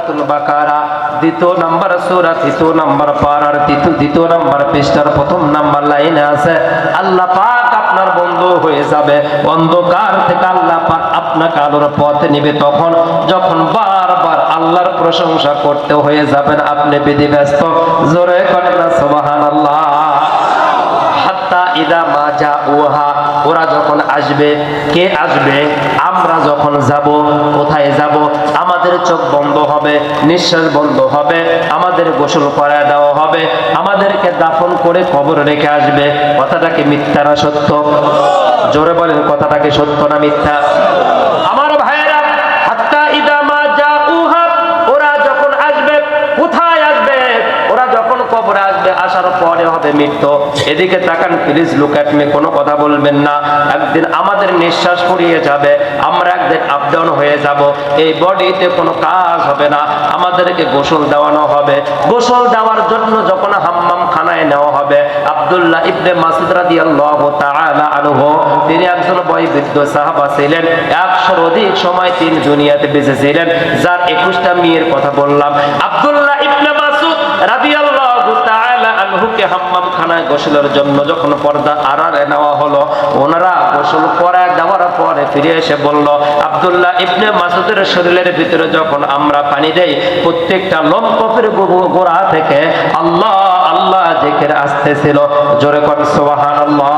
সূরাতুল বাকারা, দ্বিতীয় নাম্বার সূরা, তৃতীয় নাম্বার পারার দ্বিতীয় নাম্বার পৃষ্ঠার প্রথম নাম্বার লাইনে আছে, আল্লাহ পাক আপনার বন্ধু হয়ে যাবে। অন্ধকার থেকে আল্লাহ পাক আপনাকে আলোর পথে নিবে তখন যখন বারবার আল্লাহর প্রশংসা করতে হয়ে যাবেন আপনি বিধিব্যস্ত। জোরে করেন না সুবহানাল্লাহ। হাত্তা ইদা মা জাউহা, ওরা যখন আসবে, কে আসবে? আমরা যখন যাব। কোথায় যাব? আমাদের চোখ বন্ধ হবে, নিঃশ্বাস বন্ধ হবে, আমাদের গোসল করায় দেওয়া হবে, আমাদেরকে দাফন করে কবরে রেখে আসবে। কথাটা কি মিথ্যা না সত্য? জোরে বলেন, কথাটা কি সত্য না মিথ্যা? আমার ভাইয়েরা, হাত্তা ইদা মা জাউহা, ওরা যখন আসবে, কোথায় আসবে? ওরা যখন কবরে আসবে, আসার পরে হবে মৃত্যু। এদিকে তাকান প্লিজ, লুক এট মি, কোনো কথা বলবেন না। একদিন আমাদের নিঃশ্বাস ফুরিয়ে যাবে, আমরা একদিন আপ ডাউন হয়ে যাব, এই বডিতে কোনো কাজ হবে না, আমাদেরকে গোসল দেওয়ানো হবে। গোসল দেওয়ার জন্য যখন হাম্মাম খানায় নেওয়া হবে, আব্দুল্লাহ ইবনে মাসউদ রাদিয়াল্লাহু তাআলা আনহু, তিনি একজন বয়োবৃদ্ধ সাহাবা ছিলেন, 100 অধিক সময় তিনি দুনিয়াতে বেঁচে ছিলেন, যার 21টা মেয়ের কথা বললাম। আব্দুল্লাহ ইবনে মাসউদ রাদিয়াল্লাহু তাআলা আনহুকে হাম্মাম খানায় গোসলের জন্য যখন পর্দা আড়ালে নেওয়া হলো, ওনারা গোসল করে দেওয়ার পরে ফিরে এসে বলল, আব্দুল্লাহ ইবনে মাসউদের শরীরের ভিতরে যখন আমরা পানি দেই, প্রত্যেকটা লোমকূপের গোড়া থেকে আল্লাহ আল্লাহ জিকির আসতেছিল। জোরে কর সুবহানাল্লাহ।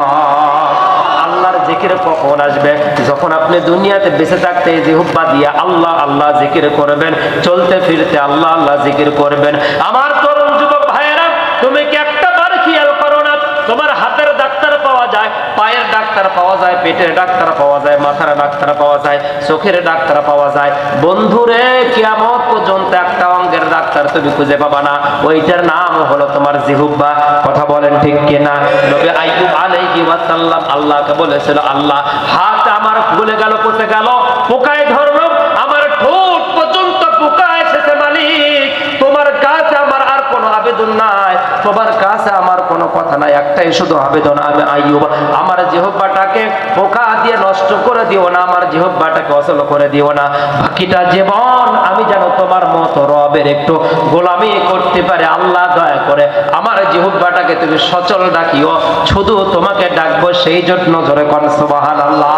আল্লাহর জিকির কখন আসবে? যখন আপনি দুনিয়াতে বেঁচে থাকতে জিহ্বা দিয়ে আল্লাহ আল্লাহ জিকির করবেন, চলতে ফিরতে আল্লাহ আল্লাহ জিকির করবেন। আমার তরুণ যুবক ভাইয়েরা, তুমি কি একটা বার খেয়াল করো না, তোমার হাতের ডাক্তার পাওয়া যায়, পায়ের ডাক্তার পাওয়া যায়, পেটের ডাক্তার পাওয়া যায়, মাথার ডাক্তার পাওয়া যায়, চোখের ডাক্তার পাওয়া যায়। বন্ধুরে, কিয়ামত পর্যন্ত একটা অঙ্গের ডাক্তার তুমি খুঁজে পাবা না, ওইটার নাম হলো তোমার জিহ্বা। কথা বলেন ঠিক কিনা? নবী আইয়ুব আলাইহিস সালাম আল্লাহকে বলেছিল, আল্লাহ হাত আমার গলে গেল, পচে গেল, পোকায় ধরলো, আমার ঠোঁট পর্যন্ত পোকা এসেছে, মালিক তোমার কাছে আমার আর কোনো আবেদন নাই, তোমার কাছে আমার কোনো কথা নাই, একটাই শুধু আবেদন, আমি আইয়ুব আমার জিহ্বাটাকে পোকা দিয়ে নষ্ট করে দিও না, আমার জিহ্বাটাকে অচল করে দিও না, বাকিটা জীবন আমি যেন তোমার মতো রবের একটু গোলামি করতে পারে। আল্লাহ দয়া করে আমার জিহ্বাটাকে তুমি সচল রাখিও, শুধু তোমাকে ডাকবো সেই জন্য। জোরে কোন সুবহানাল্লাহ।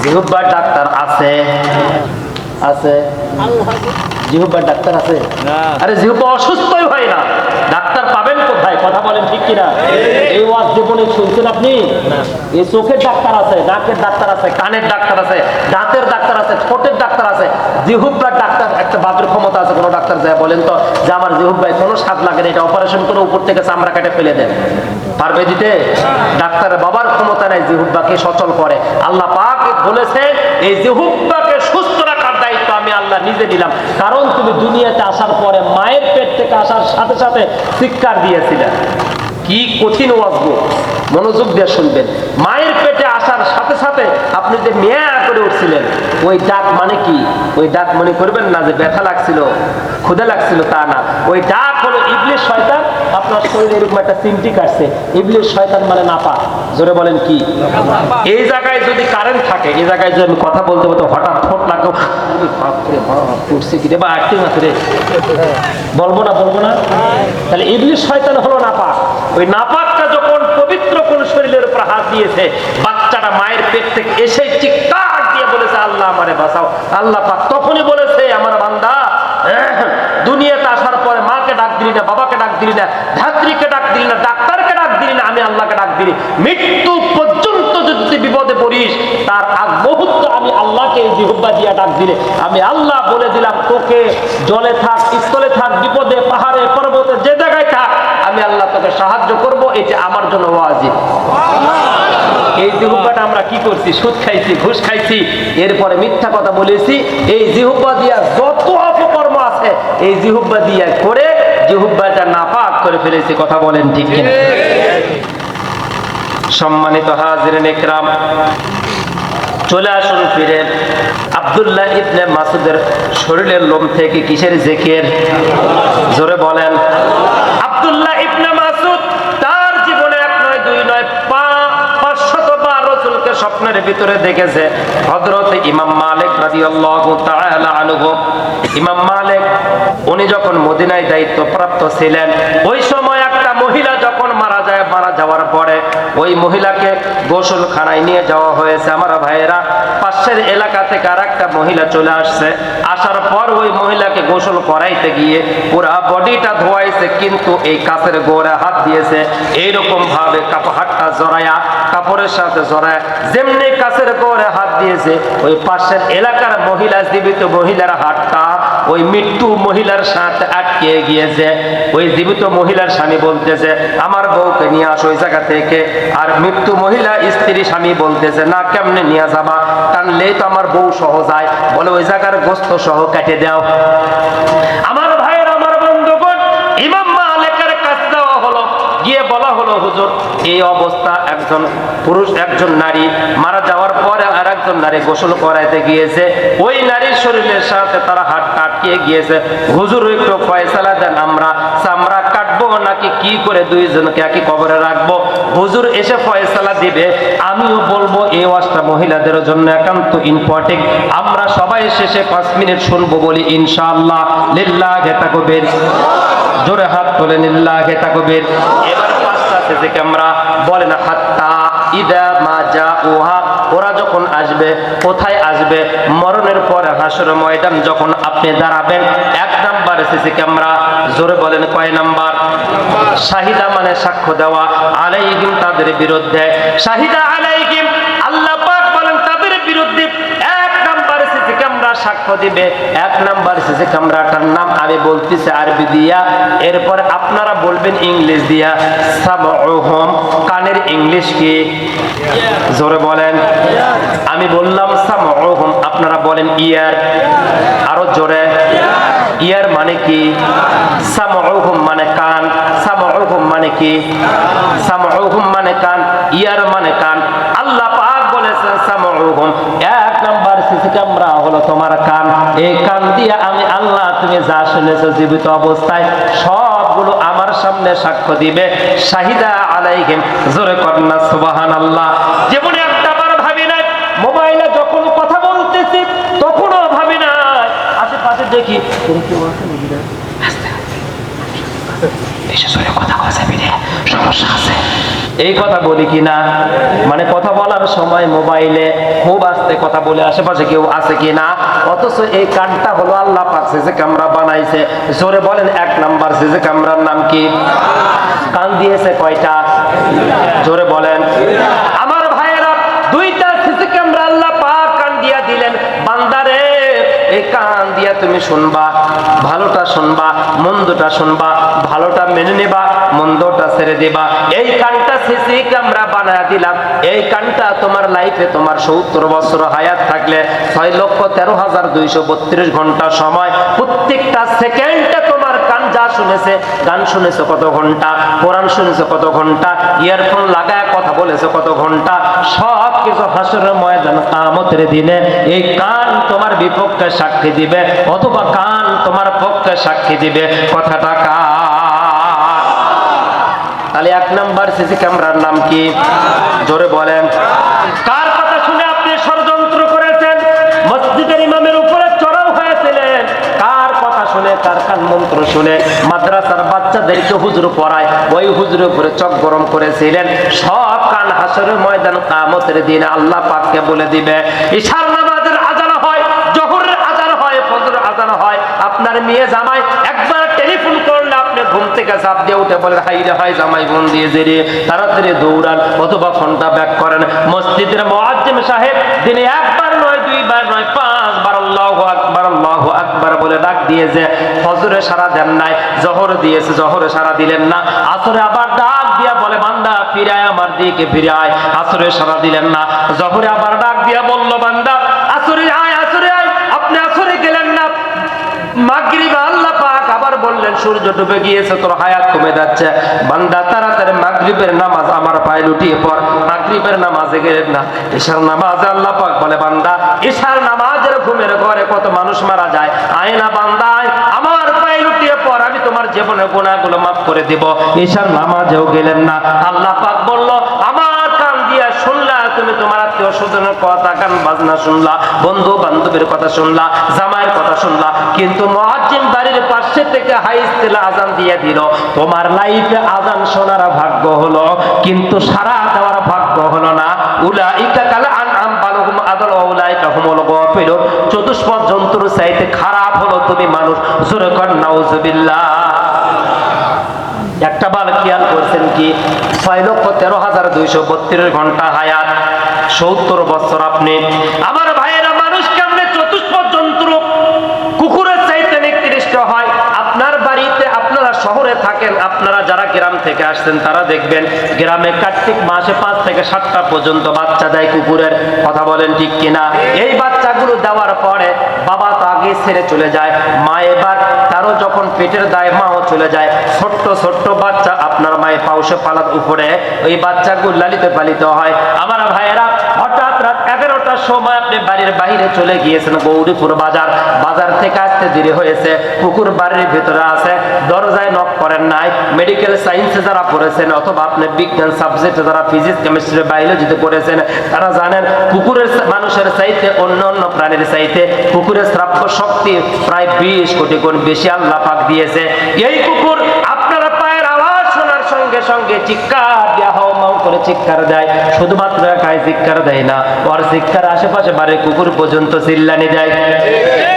জিহ্বার ডাক্তার আছে? আছে? জিহ্বার ডাক্তার আছে? আরে জিহ্বা অসুস্থই হয় না, ডাক্তার পাবেন কোথায়? কথা বলেন ঠিক কিনা? এই ওয়াজ জীবনে শুনছেন আপনি? এই চোখের ডাক্তার আছে, নাকের ডাক্তার আছে, কানের ডাক্তার আছে, দাঁতের ডাক্তার আছে, ঠোঁটের ডাক্তার আছে, জিহ্বার ডাক্তার একটা বাপের ক্ষমতা আছে? কোনো ডাক্তার যায় বলেন তো যে আমার জিহ্বায় কোনো স্বাদ লাগে না, এটা অপারেশন করে উপর থেকে চামড়া কেটে ফেলে দেন, পারবে দিতে? ডাক্তারের বাবার ক্ষমতা নাই জিহ্বাকে সচল করে। আল্লাহ পাক বলেছে এই জিহ্বাকে সুস্থ রাখার দায়িত্ব আমি আল্লাহ নিজে দিলাম, কারণ তুমি দুনিয়াতে আসার পরে মায়ের পেট থেকে আসার সাথে সাথে চিৎকার দিয়েছিলেন। কি কঠিন ওয়াজ গো, মনোযোগ দিয়ে শুনবেন। মায়ের পেটে আসার সাথে সাথে আপনি যে মিয়া করে উঠছিলেন, ওই ডাক মানে কি? ওই ডাক মনে করবেন না যে ব্যথা লাগছিল, ক্ষুধা লাগছিল, তা না। ওই ডাক হলো ইবলিস শয়তান আপনার শরীরে এরকম একটা চিমটি কাটছে। ইবলিস শয়তান মানে নাপা। জোরে বলেন কি? এই জায়গায় যদি কারেন্ট থাকে, এই জায়গায় যদি আমি কথা বলতে বলতে হঠাৎ ঠোঁট লাগো, উঠছে কি রে বা আটকে মাত্র রে, বলবো না তাহলে ইবলিস শয়তান হলো নাপাক। ওই নাপাকটা যখন পবিত্র কোন শরীরের উপর হাত দিয়েছে, বাচ্চাটা মায়ের পেট থেকে এসে চিৎকার দিয়ে বলেছে আল্লাহ আমারে বাঁচাও। আল্লাহ পাক তখনই বলেছে আমার বান্দা, দুনিয়াতে আসার পরে মাকে ডাক দিলি না, বাবাকে ডাক দিলি না, ধাত্রীকে ডাক দিলি না, ডাক্তারকে ডাক দিলি না, আমি আল্লাহকে ডাক দিলি। মৃত্যু পর্যন্ত যদি বিপদে পড়িস, তার আগ মুহূর্তে আমি আল্লাহকে জিহ্বা দিয়া ডাক দিলে, আমি আল্লাহ বলে দিলাম তোকে জলে থাক, স্থলে থাক, বিপদে, পাহাড়ে, পর্বতে, যে জায়গায় থাক, আমি আল্লাহ তোকে সাহায্য করব। এটা আমার জন্য ওয়াজিব। এই জিহ্বাটা আমরা কি করছি? সুদ খাইছি, ঘুষ খাইছি, এরপরে মিথ্যা কথা বলেছি। এই জিহ্বা দিয়া যত অপকর্ম আছে, এই জিহ্বা দিয়া করে জিহ্বাটা নাপাক করে ফেলেছি। কথা বলেন ঠিক কিনা? সম্মানিত হাজিরিন ইকরাম, চলে আসুন ফিরে আব্দুল্লাহ ইবনে মাসউদের শরীরের লোম থেকে কিসের জিকির? জোরে বলেন। আব্দুল্লাহ ইবনে মাসউদ তার জীবনে এক নয়, দুই নয়, 500 বার রাসূলকে স্বপ্নের ভিতরে দেখেছে। হযরত ইমাম মালিক রাদিয়াল্লাহু তাআলা আনহু ইমাম মালিক উনি যখন মদিনায় দায়িত্বপ্রাপ্ত ছিলেন, ওই সময় একটা মহিলা যখন মারা যায়, মারা যাওয়ার পরে ওই মহিলাকে গোসলখানায় নিয়ে যাওয়া হয়েছে। আমার ভাইয়েরা, পাশের এলাকা থেকে আর একটা মহিলা চলে আসছে, আসার পর ওই মহিলাকে গোসল করাইতে গিয়ে পুরা বডিটা ধোয়াইছে, কিন্তু এই কাছের গোড়ে হাত দিয়েছে এইরকম ভাবে, হাতটা জড়ায়া কাপড়ের সাথে জড়ায় যেমনি কাছের গোড়ে হাত দিয়েছে, ওই পাশের এলাকার মহিলা, জীবিত মহিলার হাতটা ওই মৃত্যু মহিলার সাথে আটকে গিয়েছে। ওই জীবিত মহিলার স্বামী বলতেছে আমার বউকে নিয়ে আসো ওই জায়গা থেকে, আর মৃত্যু মহিলা স্ত্রী স্বামী বলতেছে না, কেমনে নিয়ে যাবা, টানলেই তো আমার বউ সহ যায়, বলে ওই জায়গার গোস্ত সহ কেটে দাও। আমার ভাইয়ের, আমার বন্ধুগণ, ইমাম মালিকের কাছে দেওয়া হলো, গিয়ে বলা হলো হুজুর এই অবস্থা, একজন পুরুষ একজন নারী মারা যাওয়ার পরে আর একজন নারী গোসল করাইতে গিয়েছে, ওই নারীর শরীরের সাথে তারা হাত আটকে গিয়েছে, হুজুর একটু ফয়সালা দেন, আমরা চামড়া কাটবো নাকি কি করে দুইজনকে একই কবরে রাখবো? হুজুর এসে ফয়সালা দিবে। আমিও বলবো এই ওয়াজটা মহিলাদের জন্য একান্ত ইম্পর্টেন্ট, আমরা সবাই শেষে 5 মিনিট শুনবো, বলি ইনশাআল্লাহ। লিল্লাহি তাকবীর, জোরে হাত তোলেন, লিল্লাহি তাকবীর। এবার পাঁচটা থেকে আমরা বলেন হাত্তা ইদা মা জাউহা, ওরা যখন আসবে, কোথায় আসবে? মরণের পরে হাসর ময়দান যখন আপনি দাঁড়াবেন, 1 নাম্বার সিসি ক্যামেরা, জোরে বলেন কয় নাম্বার? শাহিদা মানে সাক্ষ্য দেওয়া, আলাইহিম তাদের বিরুদ্ধে, শাহিদা আলাইহিম আল্লাহ পাক বলেন তাদের বিরুদ্ধে 1 নাম্বার সিসি ক্যামেরা সাক্ষ্য দিবে। 1 নাম্বার সিসি ক্যামেরাটার নাম আমি বলতেছি আরবি দিয়া, এরপর আপনারা বলবেন ইংলিশ দিয়া। সামউহুম, কানের ইংলিশ কি? জোরে বলেন। আমি বললাম সামউহুম, আপনারা বলেন ইয়ার, আরো জোরে। ইয়ার মানে কি? সামউহুম মানে কান, সামউহুম মানে কি? সামউহুম মানে কান, ইয়ার মানে কান। আল্লাহ পাক বলেছেন সামউহুম, 1 নাম্বার সিসি ক্যামেরা হলো তোমার কান। এই কান দিয়ে আমি আল্লাহ তুমি যা শুনেছো জীবিত অবস্থায় সবগুলো আমার সামনে সাক্ষ্য দিবে। শাহিদা আলাইহিম, জোরে করেন না সুবহানাল্লাহ। জীবনে একটা বার ভাবি নাই, মোবাইলে যখন কথা বলতেছি তখনও ভাবি নাই, আশেপাশে দেখি কেউ আছে নাকি, বেশি জোরে কথা কওয়া যাবে না, সমস্যা আছে, এই কথা বলি কিনা? মানে কথা বলার সময় মোবাইলে খুব আস্তে কথা বলে আশেপাশে কেউ আছে কিনা, অথচ এই কানটা হলো আল্লাহ পাক সিসি ক্যামেরা বানাইছে। জোরে বলেন 1 নাম্বার সিসি ক্যামেরার নাম কি? কান দিয়েছে কয়টা? জোরে বলেন। আমার ভাইয়েরা, 2টা সিসি ক্যামেরা আল্লাহ পাক কান দিয়া দিলেন। বান্দারে, এই কান দিয়া তুমি শুনবা, ভালোটা শুনবা, মন্দটা শুনবা, ভালোটা মেনে নেবা, মন্দটা ছেড়ে দিবা। এই কানটা সিসি ক্যামেরা বানায় দিলাম। এই কানটা তোমার লাইফে তোমার 70 বছর হায়াত থাকলে 6,13,232 ঘন্টা সময়, প্রত্যেকটা সেকেন্ডে তোমার কান যা শুনেছে, গান শুনেছে কত ঘন্টা, কোরআন শুনেছে কত ঘন্টা, ইয়ারফোন লাগায় কথা বলেছে কত ঘন্টা, সব কিছু হাসরের ময়দান কিয়ামতের দিনে এই কান তোমার বিপক্ষে সাক্ষী দিবে, অথবা কান তোমার পক্ষে সাক্ষী দিবে। কথাটা কার? তাহলে 1 নাম্বার সিসি ক্যামেরার নাম কি? জোরে বলেন। কার কথা শুনে আপনি ষড়যন্ত্র করেছেন? মসজিদের ইমামের উপরে চড়াও হয়েছিলেন? কার কথা শুনে, কার কান মন্ত্র শুনে মাদ্রাসার বাচ্চাদেরকে হুজুর পড়ায়, ওই হুজুরের উপরে চক গরম করেছিলেন? সব কান হাসরের ময়দান কিয়ামতের দিনে আল্লাহ পাককে বলে দিবে। ইশার নামাজের আযান হয়, জোহরের আযান হয়, ফজরের আযান হয়, আপনার মেয়ে জামাই একবার টেলিফোন করলে আপনি ঘুম থেকে চাপ দিয়ে উঠে বলেন হাই রে হাই, জামাই ফোন দিয়েছে রে, তাড়াতাড়ি দৌড়ান, অথবা ফোনটা ব্যাক করেন। মসজিদের মুয়াজ্জিন সাহেব দিনে 1 বার নয়, 2 বার নয়, 5 বার আল্লাহু আকবার, আল্লাহু আকবার বলে ডাক দিয়েছে। ফজরে সারা দেন নাই, জোহর দিয়েছে, জোহরে সারা দিলেন না, আসরে আবার ডাক দিয়া বলে বান্দা ফিরায় আমার দিকে ফিরে আয়, আসরে সারা দিলেন না, জোহরে আবার ডাক দিয়া বলল বান্দা আসরে আয়, আসরে আয়, আপনি আসরে গেলেন না। মাগরিবে আল্লাহ পাক আবার বললেন সূর্য ডুবে গিয়েছে, তোর হায়াত কমে যাচ্ছে, বান্দা তাড়াতাড়ি মাগরিবের নামাজ আমার পায়ে লুটিয়ে পড়। মাগরিবের নামাজে গেলেন না, ইশার নামাজে আল্লাহ পাক বলে বান্দা ইশার নামাজের ঘুমের ঘরে কত মানুষ মারা যায়, আয় না বান্দা আয়, আমার পায়ে লুটিয়ে পড়, আমি তোমার জীবনের গুনাহগুলো মাফ করে দেব। ইশার নামাজেও গেলেন না, আল্লাহ পাক বলল আমার কান দিয়া শুনলা তুমি তোমার আত্মীয় স্বজনের কথা, গান বাজনা শুনলা, বন্ধু বান্ধবের কথা শুনলা, জামাইয়ের কথা শুনলা, কিন্তু মুয়াজ্জিন বাড়ির পাশে থেকে হাই স্কুলে আজান দিয়ে দিল, তোমার লাইফে আজান শোনার ভাগ্য হলো কিন্তু সারা দেওয়ার ভাগ্য হলো না। উলাইকা কাল আনআম বালহুম আদাল উলাইকা হুমুল গাফিলুন, চতুষ্পদ জন্তুর চাইতে খারাপ হলো তুমি মানুষ। জোরে কর নাউজুবিল্লাহ। একটা বার খেয়াল করছেন কি, 6,13,232 ঘন্টা হায়াত, 70 বছর আপনি। আমার ভাইয়েরা, মানুষ কেমনে চতুষ্পদ জন্তু কুকুরের চাইতে নিকৃষ্ট হয়? আপনার বাড়িতে, আপনারা শহরে থাকেন, আপনারা যারা গ্রাম থেকে আসছেন তারা দেখবেন গ্রামে কার্তিক মাসে 5 থেকে 7টা পর্যন্ত বাচ্চা দেয় কুকুরের। কথা বলেন ঠিক কিনা? এই বাচ্চাগুলো দেওয়ার পরে বাবা তো আগে ছেড়ে চলে যায়, মা এবার তারও যখন পেটের দায় মাও চলে যায়, ছোট্ট ছোট্ট বাচ্চা আপনার মায়ের পাউসে পালার উপরে ওই বাচ্চাগুলো লালিত পালিত হয়। আমার ভাইয়েরা, হঠাৎ রাত 11টার সময় আপনি বাড়ির বাইরে চলে গিয়েছেন গৌরীপুর বাজার, বাজার থেকে আসতে দেরি হয়েছে, কুকুর বাড়ির ভিতরে আছে, দরজায় নক করেন নাই। মেডিকেল সায়েন্সে যারা পড়েছেন অথবা আপনি বিজ্ঞান সাবজেক্টে যারা ফিজিক্স কেমিস্ট্রি বায়োলজিতে পড়েছেন তারা জানেন কুকুরের মানুষের চাইতে অন্য অন্য প্রাণীর চাইতে কুকুরের শ্রাব্য শক্তি প্রায় 20 কোটি গুণ বেশি আল্লাহ পাক দিয়েছে। এই কুকুর আপনারা পায়ের আওয়াজ শোনার সঙ্গে সঙ্গে চিৎকার দেয়া হাও মাও করে চিৎকার দেয়। শুধুমাত্র একাই চিৎকার দেয় না, ওর চিৎকার আশেপাশে বাড়ির কুকুর পর্যন্ত চিল্লানি দেয়।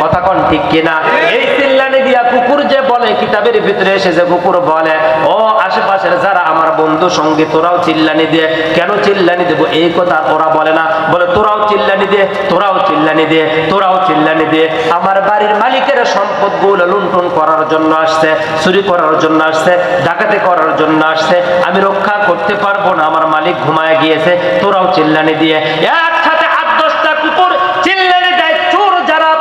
কথা কোন ঠিক কিনা? এই চিল্লানি দিয়া কুকুর যে বলে, কিতাবের ভিতরে এসে যে কুকুর বলে, ও আশেপাশের যারা আমার বন্ধু সঙ্গে তোরাও চিল্লানি দিয়ে, কেন চিল্লানি দেবো এই কথা ওরা বলে না, বলে তোরাও চিল্লানি দিয়ে, তোরাও চিল্লানি দিয়ে, তোরাও চিল্লানি দিয়ে। আমার বাড়ির মালিকের সম্পদ গুলো লুণ্ঠন করার জন্য আসছে, চুরি করার জন্য আসছে, ডাকাতি করার জন্য আসছে, আমি রক্ষা করতে পারবো না, আমার মালিক ঘুমায় গিয়েছে, তোরাও চিল্লানি দিয়ে। একসাথে 8-10টা কুকুর চিল্লানি দেয়। চোর যারা,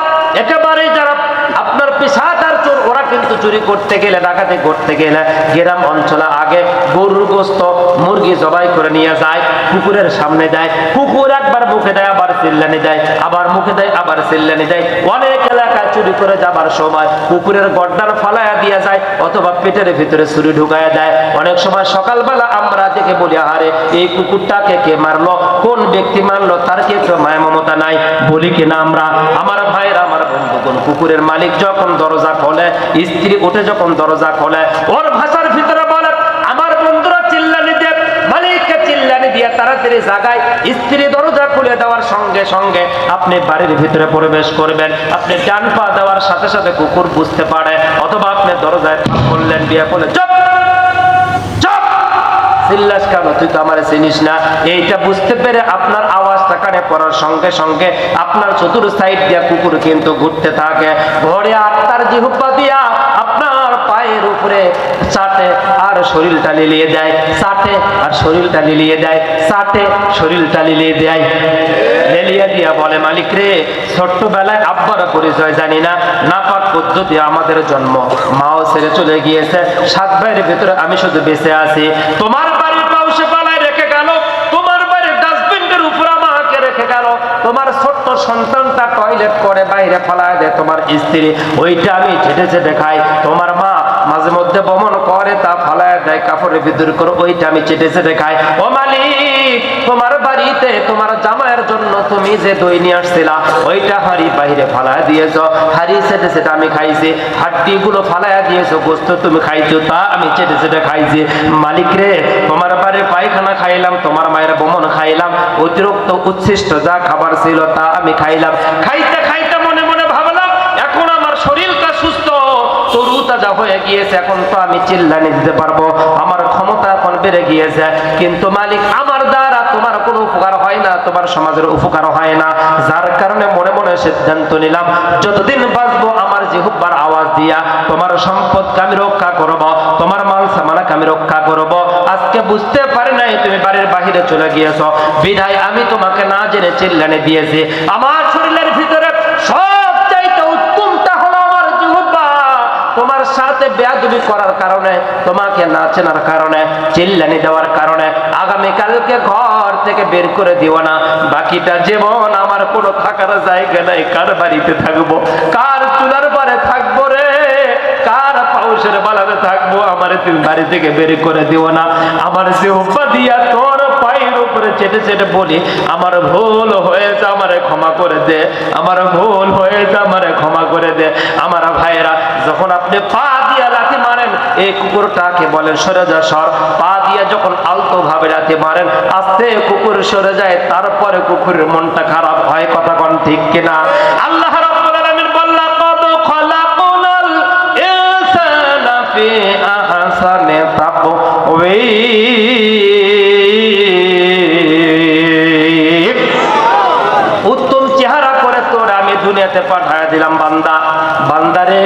একেবারে যারা আপনার পেশাদার চোর, ওরা কিন্তু চুরি করতে গেলে, ডাকাতি করতে গেলে গ্রাম অঞ্চলে আগে গরুর গোশত মুরগি জবাই করে নিয়ে যায়, কুকুরের সামনে দেয়। কুকুর একবার মুখে দেয়, আবার চিল্লানি দেয়, আবার মুখে দেয়, আবার চিল্লানি দেয়। অনেক এলাকায় চুরি করে যাবার সময় কুকুরের গর্দান ফালাইয়া দিয়ে যায় অথবা পেটের ভিতরে ছুরি ঢুকাইয়া দেয়। অনেক সময় সকালবেলা আমরা দেখে বলি, আরে এই কুকুরটাকে কে মারলো, কোন ব্যক্তি মারলো, তার কি একটু মায়া মমতা নাই? বলি কিনা আমরা? আমার ভাইরা, আমার বন্ধুগণ, কুকুরের মালিক যখন দরজা খোলে, স্ত্রী উঠে যখন দরজা খোলে, ওর ভাষার ভিতরে বলে, আমার বন্ধুরা চিল্লানি দিয়ে, মালিককে চিল্লানি দিয়ে তাড়াতাড়ি জাগায়। স্ত্রী দরজা খুলে দেওয়ার সঙ্গে সঙ্গে আপনি বাড়ির ভিতরে প্রবেশ করবেন, আপনি ডান পা দেওয়ার সাথে সাথে কুকুর বুঝতে পারে, অথবা আপনি দরজায় বললেন, বিয়ে করলে, চুপ চুপ, চিল্লাস কেন, তুই তো আমার চিনিস না। এইটা বুঝতে পেরে আপনার আওয়াজটা কানে পড়ার সঙ্গে সঙ্গে আপনার চতুর সাইড দিয়া কুকুর কিন্তু ঘুরতে থাকে, ঘরে আত্মার জিহ্বা দিয়া আপনার পায়ের উপরে চাটে আর শরীরটা লিলিয়ে দেয়, চাটে আর শরীরটা লিলিয়ে দেয়, চাটে শরীরটা লিলিয়ে দেয়। লেলিয়া দিয়া বলে, মালিক রে, ছোট্টবেলায় আব্বার পরিচয় জানি না, নাপাক পদ্ধতি আমাদের জন্ম, মাও ছেড়ে চলে গিয়েছে, 7 ভাইয়ের ভিতরে আমি শুধু বেঁচে আছি। তোমার বাড়ির পাউসে পালায় রেখে গেল, তোমার বাড়ির ডাস্টবিনের উপর আমাকে রেখে গেল, তোমার ছোট্ট সন্তানটা টয়লেট করে বাইরে ফালায় দেয় তোমার স্ত্রী, ওইটা আমি ছেটে ছেটে খাই। তোমার মা মাঝে মধ্যে বমন করে, তা ফালায় দেয় কাপড়ের ভিতর করে, ওইটা আমি চেটে চেটে খাই। ও মালিক, তোমার বাড়িতে তোমার জামাইয়ের জন্য তুমি যে দই নিয়ে আসছিলা, ওইটা হাড়ি বাইরে ফালায় দিয়েছ, হাড়ি চেটে চেটে আমি খাইছি, হাড্ডি গুলো ফালায় দিয়েছো, গোস্ত তুমি খাইছো, তা আমি চেটে চেটে খাইছি। মালিক রে, তোমার বাড়ির পায়খানা খাইলাম, তোমার মায়ের বমন খাইলাম, অতিরিক্ত উচ্ছিষ্ট যা খাবার ছিল তা আমি খাইলাম। খাইতে খাইতে মনে মনে ভাবলাম, এখন আমার শরীরটা সুস্থ, তরুতাজা হয়ে গিয়েছে, এখন তো আমি চিল্লানি দিতে পারবো, আমার ক্ষমতা এখন বেড়ে গিয়েছে। কিন্তু মালিক, আমার দ্বারা তোমার কোনো উপকার হয় না, তোমার সমাজের উপকার হয় না, যার কারণে মনে মনে সিদ্ধান্ত নিলাম, যতদিন বাঁচবো আমার জিহ্বার আওয়াজ দিয়া তোমার সম্পদকে আমি রক্ষা করব, তোমার মাল সামানাকে আমি রক্ষা করব। আজকে বুঝতে পারি নাই তুমি বাড়ির বাহিরে চলে গিয়েছো, বিধায় আমি তোমাকে না জেনে চিল্লানি দিয়েছি। আমার শরীরের ভিতরে সবচাইতে উত্তমটা হলো আমার জিহ্বা, তোমার সাথে বেয়াদবি করার কারণে, তোমাকে না চেনার কারণে, চিল্লানি দেওয়ার কারণে আগামীকালকে ঘর থেকে বের করে দিও না। বাকিটা জীবন আমার কোনো থাকার জায়গা নাই, কার বাড়িতে থাকবো, কার চুলার পারে থাকবো রে, কার পাউসের বালাতে থাকবো, আমার তুমি বাড়ি থেকে বের করে দিও না। আমার জিহ্বা দিয়া তোর পায়ের উপরে চেটে চেটে বলি, আমার ভুল হয়ে যাব, আমারে ক্ষমা করে দে, আমার ভুল হয়েছে আমারে ক্ষমা করে দে। আমার ভাইয়েরা, যখন আপনি পা দিয়া লাথি মারেন, এই কুকুরটাকে বলেন সরে যা সর। পা দিয়া যখন আলতো ভাবে লাথি মারেন, আস্তে কুকুর সরে যায়, তারপরে কুকুরের মনটা খারাপ হয়। কথা কোন ঠিক কিনা? আল্লাহ রাব্বুল আলামিন বললেন কদ খলাকুনাল ইনসানা ফি আহসানি তাকওয়ীম। উত্তম চেহারা করে তোর আমি দুনিয়াতে পাঠায় দিলাম বান্দা। বান্দারে,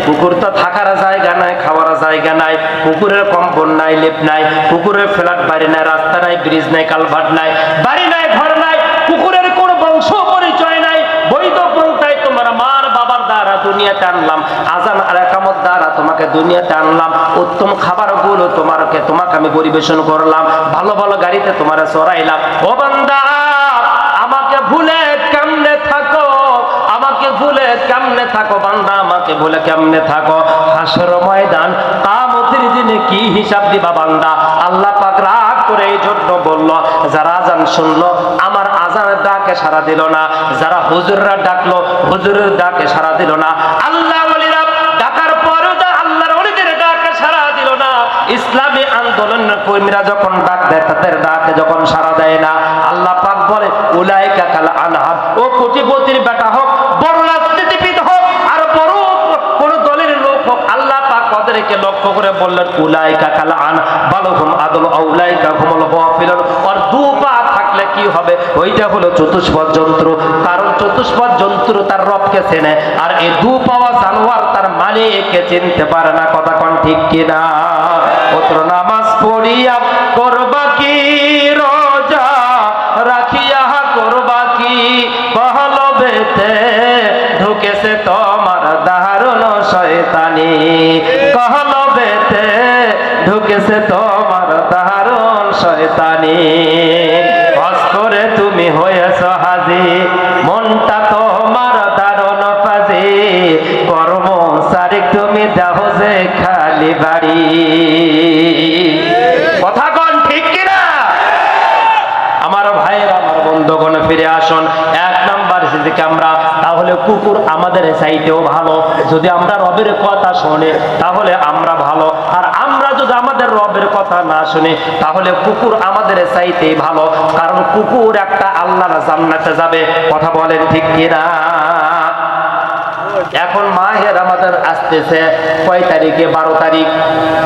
কুকুর তো থাকার জায়গা নাই, খাওয়ার জায়গা নাই, কুকুরের কম্বল নাই, লেপ নাই, কুকুরের ফ্ল্যাট বাড়ি নাই, রাস্তা নাই, ব্রিজ নাই, কালভার্ট নাই, বাড়ি নাই, ঘর নাই, কুকুরের কোনো বংশ পরিচয় নাই। বৈধ পন্থায় তোমার মার বাবার দ্বারা দুনিয়াতে আনলাম, আজান আর একামত দ্বারা তোমাকে দুনিয়াতে আনলাম, উত্তম খাবারগুলো তোমাকে আমি পরিবেশন করলাম, ভালো ভালো গাড়িতে তোমারে চড়াইলাম। ও বান্দা, আমাকে ভুলে কেমনে থাকো, আমাকে ভুলে কেমনে থাকো বান্দা, আমাকে ভুলে কেমনে থাকো। হাসর ময়দান কিয়ামতের দিনে কি হিসাব দিবা বান্দা? আল্লাহ পাক রাগ করে এই জন্য বলল, যারা আজান শুনলো আমার আজানের ডাকে সাড়া দিল না, যারা হুজুররা ডাকলো হুজুরের ডাকে সাড়া দিল না, আল্লাহ ওলিরা ডাকার পরেও আল্লাহর ওলিদের ডাকে সাড়া দিল না, ইসলামী আন্দোলনের কর্মীরা যখন ডাক দেয় তাদের ডাকে যখন সাড়া দেয় না, আল্লাহ পাক বলে উলাইকা কাল আনহার। ও কোটিপতির বেটা হোক, বড় রাজনীতিবিদ হোক, আর বড় কোন দলের লোক হোক, আল্লাহ পাক ওদেরকে লক্ষ্য করে বললেন উলাইকা কাল আন বালহুম আদল উলাইকা হুমুল গাফিলুন। আর দু পা থাকলে কি হবে? ওইটা হলো চতুষ্পদ জন্তু, কারণ চতুষ্পদ জন্তু তার রবকে চেনে, আর এই দু পাওয়া জানোয়ার তার মালিককে চিনতে পারে না। কথা কোন ঠিক কিনা? ওত্র নামাজ পড়িয়া করবা কি, রোজা রাখিয়া করবা কি, কহলবেতে ঢুকেছে তোমার দারুণ শয়তানি, কহলবেতে ঢুকেছে তোমার দারুণ শয়তানি। হজ করে তুমি হয়েছ হাজি, মনটা তোমার দারুণ পাজি, কর্মচারী তুমি যাও যে খালি বাড়ি। কথা কোন ঠিক কিনা? আমার ভাইয়েরা, আমার বন্ধুগণ, ফিরে আসুন। এক নাম্বার যদি আমরা, তাহলে কুকুর আমাদের চাইতেও ভালো। যদি আমরা রবের কথা শুনি তাহলে আমরা ভালো, আর আমরা যদি আমাদের রবের কথা না শুনি তাহলে কুকুর আমাদের চাইতেই ভালো, কারণ কুকুর একটা আল্লাহর জান্নাতে যাবে। কথা বলেন ঠিক কিনা? এখন মাহে রমাদান আসতেছে, কয় তারিখে? 12 তারিখ।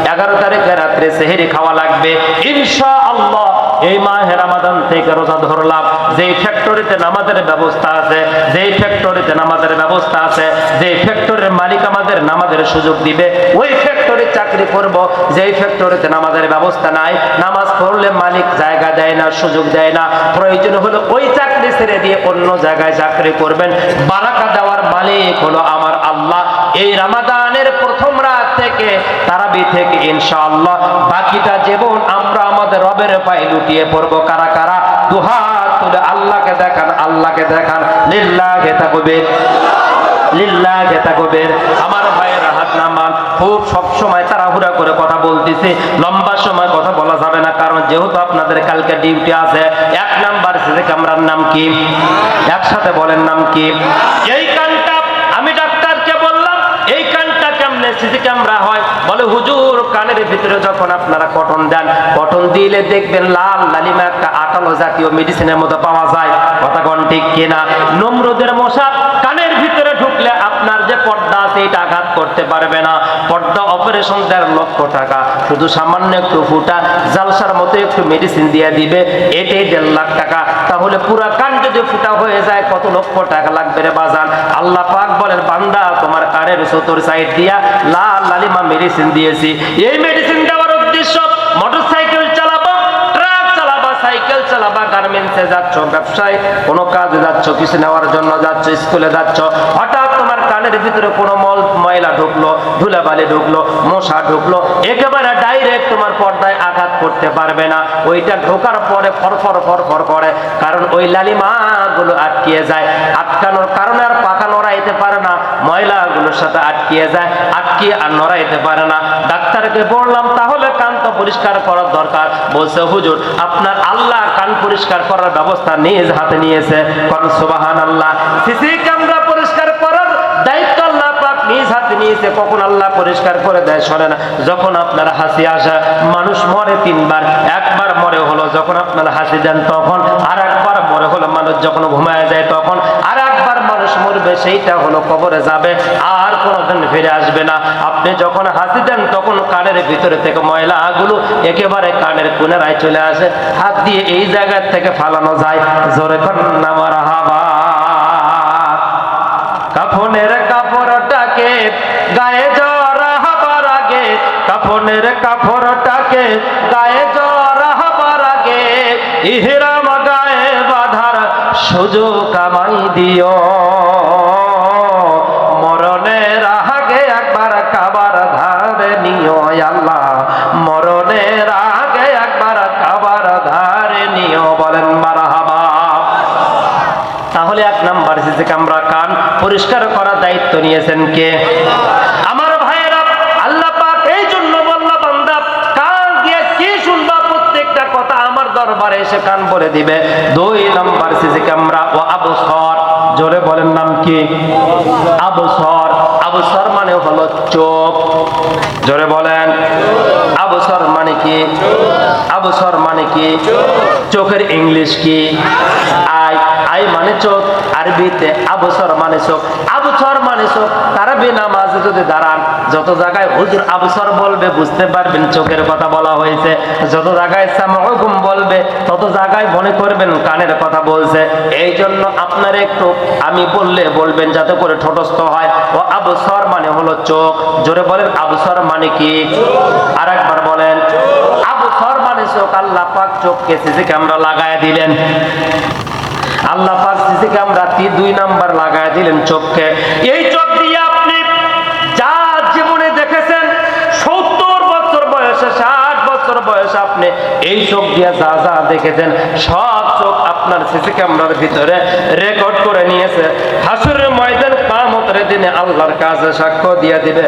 11 তারিখে রাত্রে সেহরি খাওয়া লাগবে ইনশাআল্লাহ। এই মাহে রমাদান থেকে রোজা ধরলাম, যেই ফ্যাক্টরিতে নামাজের ব্যবস্থা আছে, যেই ফ্যাক্টরিতে নামাজের ব্যবস্থা আছে, যেই ফ্যাক্টরির মালিক আমাদের নামাজের সুযোগ দিবে, ওই ফ্যাক্টরি চাকরি করব। যেই ফ্যাক্টরিতে নামাজের ব্যবস্থা নাই, নামাজ পড়লে মালিক জায়গা দেয় না, সুযোগ দেয় না, প্রয়োজন হলো ওই চাকরি ছেড়ে দিয়ে অন্য জায়গায় চাকরি করবেন। বারাকা দেওয়ার মালিক হলো আমার আল্লাহ। এই রমাদানের প্রথম রাত থেকে তারাবি থেকে ইনশাআল্লাহ বাকিটা জীবন আমরা আমাদের রবের পায়ে লুটিয়ে পড়বো। কারা কারা দুহাত তুলে আল্লাহকে দেখান, আল্লাহকে দেখান। লিল্লাহি তাকবীর, লিল্লাহি তাকবীর। আমার ভাইয়েরা হাত নামান। খুব সব সময় তাড়াহুড়া করে কথা বলতেছি, লম্বা সময় কথা বলা যাবে না, কারণ যেহেতু আপনাদের কালকে ডিউটি আছে। এক নাম্বার সিসি ক্যামেরার নাম কি? একসাথে বলেন, নাম কি? এই কানটা আমি ডাক্তারকে বললাম, এই কানটা কেমনে সিসি ক্যামেরা হয়? বলে হুজুর, কানের ভিতরে যখন আপনারা কটন দেন, কটন দিলে দেখবেন লাল লালিমা একটা আঠালো জাতীয় মেডিসিনের মতো পাওয়া যায়। কথা কোন ঠিক কিনা? নমরুদের মশা কানের ভিতরে ঢুকলে আপনার যে পর্দা আছে এটা আঘাত করতে পারবে না। পর্দা অপারেশন 1.5 লক্ষ টাকা, শুধু সামান্য একটু ফুটা জালসার মতো একটু মেডিসিন দিয়ে দিবে, এটাই 1.5 লাখ টাকা। তাহলে পুরা কান যদি ফুটা হয়ে যায় কত লক্ষ টাকা লাগবে রে বাজান? আল্লাহ পাক বলেন, বান্দা তোমার কানের চতুর সাইড দিয়া লাল লালিমা মেডিসিন দিয়েছি। এই মেডিসিন দেওয়ার উদ্দেশ্য, মোটরসাইকেল চালাবা, ট্রাক চালাবা, সাইকেল চালাবা, গার্মেন্টসে যাচ্ছ, ব্যবসায় কোনো কাজে যাচ্ছ, কিছু নেওয়ার জন্য যাচ্ছ, স্কুলে যাচ্ছ, হঠাৎ তোমার কানে কানের ভিতরে কোনো ময়লা ঢুকলো, ধুলাবালি ঢুকলো, মশা ঢুকলো, একেবারে ডাইরেক্ট তোমার পর্দায় আঘাত করতে পারবে না। ওইটা ঢোকার পরে ফরফর ফরফর করে, কারণ ওই লালিমা গুলো আটকিয়ে যায়। আটকানোর কারণে আর পাখা নড়াইতে পারে না, ময়লাগুলোর সাথে আটকিয়ে যায়, আটকিয়ে আর নড়াইতে পারে না। ডাক্তারকে বললাম তাহলে কান তো পরিষ্কার করার দরকার। বলছে হুজুর আপনার আল্লাহ কান পরিষ্কার করার ব্যবস্থা নিজ হাতে নিয়েছে। কারণ সুবহানাল্লাহ, সিসি ক্যামেরা পরিষ্কার করার দায়িত্ব আল্লাহ পাক নিজ হাতে নিয়েছে। কখন আল্লাহ পরিষ্কার করে দেয় শোনেন, যখন আপনার হাসি আসে, মানুষ মরে তিনবার, একবার মরে হলো যখন আপনার হাসি দেন তখন, আর একবার মরে হলো মানুষ যখন ঘুমায় যায় তখন, আর একবার মানুষ মরবে সেইটা হলো কবরে যাবে, আর কোনোদিন ফিরে আসবে না। আপনি যখন হাসি দেন তখন কানের ভিতরে থেকে ময়লাগুলো একেবারে কানের কোণায় চলে আসে, হাত দিয়ে এই জায়গা থেকে ফালানো যায়। জোরে কন্যা মারহাবা। কাফনের কাপড়টাকে গায়ে জড়াবার আগে, কাফনের কাপড়টাকে গায়ে জড়াবার আগে, ইহরাম গায়ে বাঁধার সুযোগ আমায় দিও। মরণের আগে একবার কাবার ধারে নিও আল্লাহ, মরণের আগে একবার কাবার ধারে নিও। বলেন মারহাবা। তাহলে এক নাম্বার সিসি ক্যামেরা কান পরিষ্কার করার দায়িত্ব নিয়েছেন কে? আমার ভাইয়েরা, আল্লাহ পাক এই জন্য বললা বান্দা কান দিয়ে কি শুনবা, প্রত্যেকটা কথা আমার দরবারে এসে কান ভরে দিবে। 2 নাম্বার সিসি ক্যামেরা ও আবসর। জোরে বলেন নাম কি? আবসর। আবসর মানে হলো চোখ। জোরে বলেন আবসর মানে কি? আবসর মানে কি? চোখের ইংলিশ কি? আই। আই মানে চোখ, আরবিতে আবসর মানে চোখ। আবসর মানে চোখ। তারাবি নামাজে যদি দাঁড়ান, যত জায়গায় হুজুর আবসর বলবে বুঝতে পারবেন চোখের কথা বলা হয়েছে। যত জায়গায় সামউকুম বলবে তত জায়গায় মনে করবেন কানের কথা বলছে। এই জন্য আপনার একটু আমি বললে বলবেন যাতে করে ঠোঁটস্থ হয়। ও আবসর মানে হলো চোখ। জোরে বলেন আবসর মানে কি? আর একবার বলেন আবসর মানে চোখ। আল্লাহ পাক চোখকে সিসি ক্যামেরা লাগায় দিলেন। আল্লাহ পাক সিসি ক্যামেরা 2 নাম্বার লাগায় দিলেন চোখকে। এই চোখ দিয়ে আপনি যা জীবনে দেখেছেন, 70 বছর বয়সে, 60 বছর বয়সে আপনি এই চোখ দিয়ে যা যা দেখেছেন সব চোখ আপনার সিসি ক্যামেরার ভিতরে রেকর্ড করে নিয়েছে। হাসরের ময়দান কিয়ামতের দিনে আল্লাহর কাছে সাক্ষ্য দিয়ে দিবে।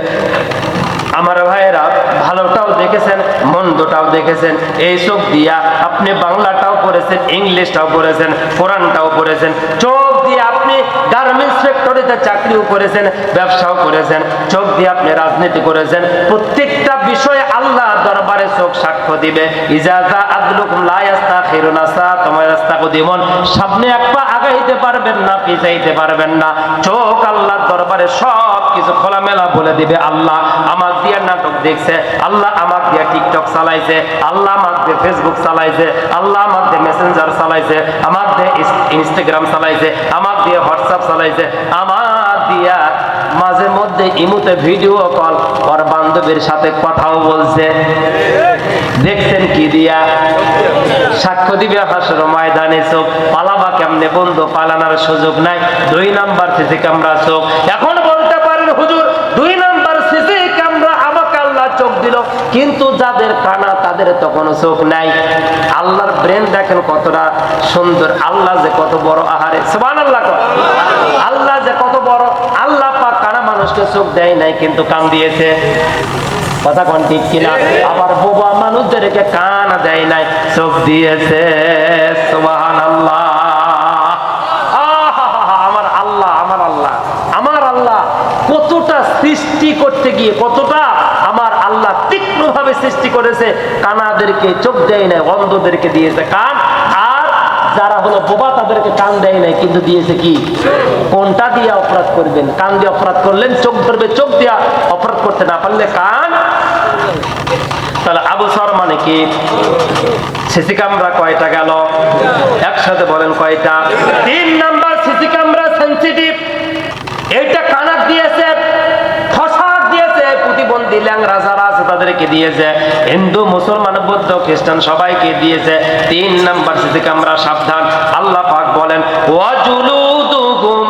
আমার ভাইয়েরা, ভালোটাও দেখেছেন, মন্দটাও দেখেছেন। এই চোখ দিয়া আপনি বাংলাটাও পড়েছেন, ইংলিশটাও পড়েছেন, কোরআনটাও পড়েছেন। চোখ দিয়ে আপনি গার্মেন্টস ফ্যাক্টরিতে চাকরিও করেছেন, ব্যবসাও করেছেন। চোখ দিয়ে আপনি রাজনীতি করেছেন। প্রত্যেকটা বিষয়ে আল্লাহ দরবারে চোখ সাক্ষ্য দিবে। ইজাজা আদলুকুম লা ইস্তাখিরুনা সাআতাম ওয়া ইস্তাকদিমুন। সামনে এক পা আগাইতে পারবেন না, পিছাইতে পারবেন না। চোখ আল্লাহর দরবারে সব কিছু খোলামেলা বলে দিবে। আল্লাহ আমার দিয়ে নাটক দেখছে, আল্লাহ আমার দিয়ে টিকটক চালাইছে, আল্লাহ আমার দিয়ে ফেসবুক চালাইছে, আল্লাহ আমার দিয়ে মেসেঞ্জার চালাইছে, আমার দিয়ে ইনস্টাগ্রাম চালাইছে, আমার দিয়ে হোয়াটসঅ্যাপ চালাইছে, আমার দিয়া মাঝে মধ্যে ইমুতে ভিডিও কল ওর বান্ধবীর সাথে কথাও বলছে। দেখছেন কি দিয়া? সাক্ষ্য দিবে হাসর ময়দানে চোখ। পালাবা কেমনে বন্ধু? পালানোর সুযোগ নাই। 2 নাম্বার সিসি ক্যামেরা চোখ। এখন বলতে পারেন হুজুর 2 নাম্বার সিসি ক্যামেরা আমাকে আল্লাহ চোখ দিল, কিন্তু যাদের কানা তাদের তো কোনো চোখ নাই। আল্লাহর ব্রেন দেখেন কতটা সুন্দর, আল্লাহ যে কত বড়। আহারে সুবহানাল্লাহ। আল্লাহ যে কত বড়। আল্লাহ পাক কানা মানুষকে চোখ দেয় নাই, কিন্তু কান দিয়েছে। কথা কোন ঠিক কিনা? আবার বোবা মানুষদেরকে কান দেয় নাই, চোখ দিয়েছে। সুবহানাল্লাহ। আমার আল্লাহ, আমার আল্লাহ, আমার আল্লাহ কতটা সৃষ্টি করতে গিয়ে কতটা আমার আল্লাহ তীক্ষ্ণভাবে সৃষ্টি করেছে। কানাদেরকে চোখ দেয় নাই, অন্ধদেরকে দিয়েছে কান। আর যারা হলো বোবা তাদেরকে কান দেয় নাই, কিন্তু দিয়েছে কি? কোনটা দিয়ে অপরাধ করবেন? কান দিয়ে অপরাধ করলেন, চোখ ধরবে, চোখ দিয়ে অপরাধ করতে না পারলে কান। তাহলে আবসর মানে কি? সিসি ক্যামেরা কয়টা গেল? একসাথে বলেন কয়টা? 3 নাম্বার সিসি ক্যামেরা সেনসিটিভ। এইটা কানাক দিয়েছে, ফসাদ দিয়েছে, প্রতিবন্ধী ল্যাংড়া যারা আছে তাদেরকে দিয়েছে, হিন্দু মুসলমান বৌদ্ধ খ্রিস্টান সবাইকে দিয়েছে। 3 নাম্বার সিসি ক্যামেরা সাবধান। আল্লাহ পাক বলেন ওয়াজুলুদুহুম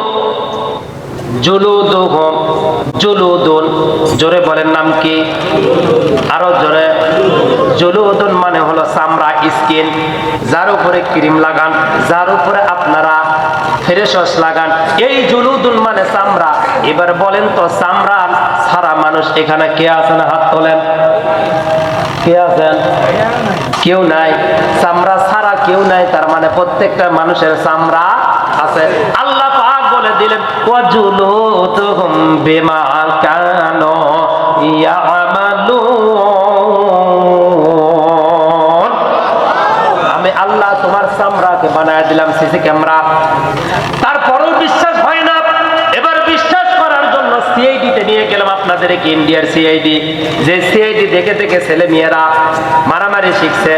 জুলুদুহুম জুলুদুন, জোরে বলেন নাম কি? আরো জোরে। জুলুদুন মানে হলো চামড়া, স্কিন, যার উপরে ক্রিম লাগান, যার উপরে আপনারা ফেস ওয়াশ লাগান, এই জুলুদুন মানে চামড়া। এবার বলেন তো চামড়া ছাড়া মানুষ এখানে কে আছেন? হাত তোলেন। কে আছেন? কেউ নাই। চামড়া ছাড়া কেউ নাই, তার মানে প্রত্যেকটা মানুষের চামড়া আছে। আল্লাহ পাক বলে দিলেন ওয়াজুলুদুহুম বিমা কানু ইয়ামালুন। আমি আল্লাহ তোমার চামড়াকে বানায় দিলাম সিসি ক্যামেরা। তারপরেও বিশ্বাস হয় না। এবার বিশ্বাস করার জন্য সিআইডিতে নিয়ে গেলাম আপনাদেরকে, ইন্ডিয়ার সিআইডি। যে সিআইডি দেখে দেখে ছেলে মেয়েরা মারামারি শিখছে,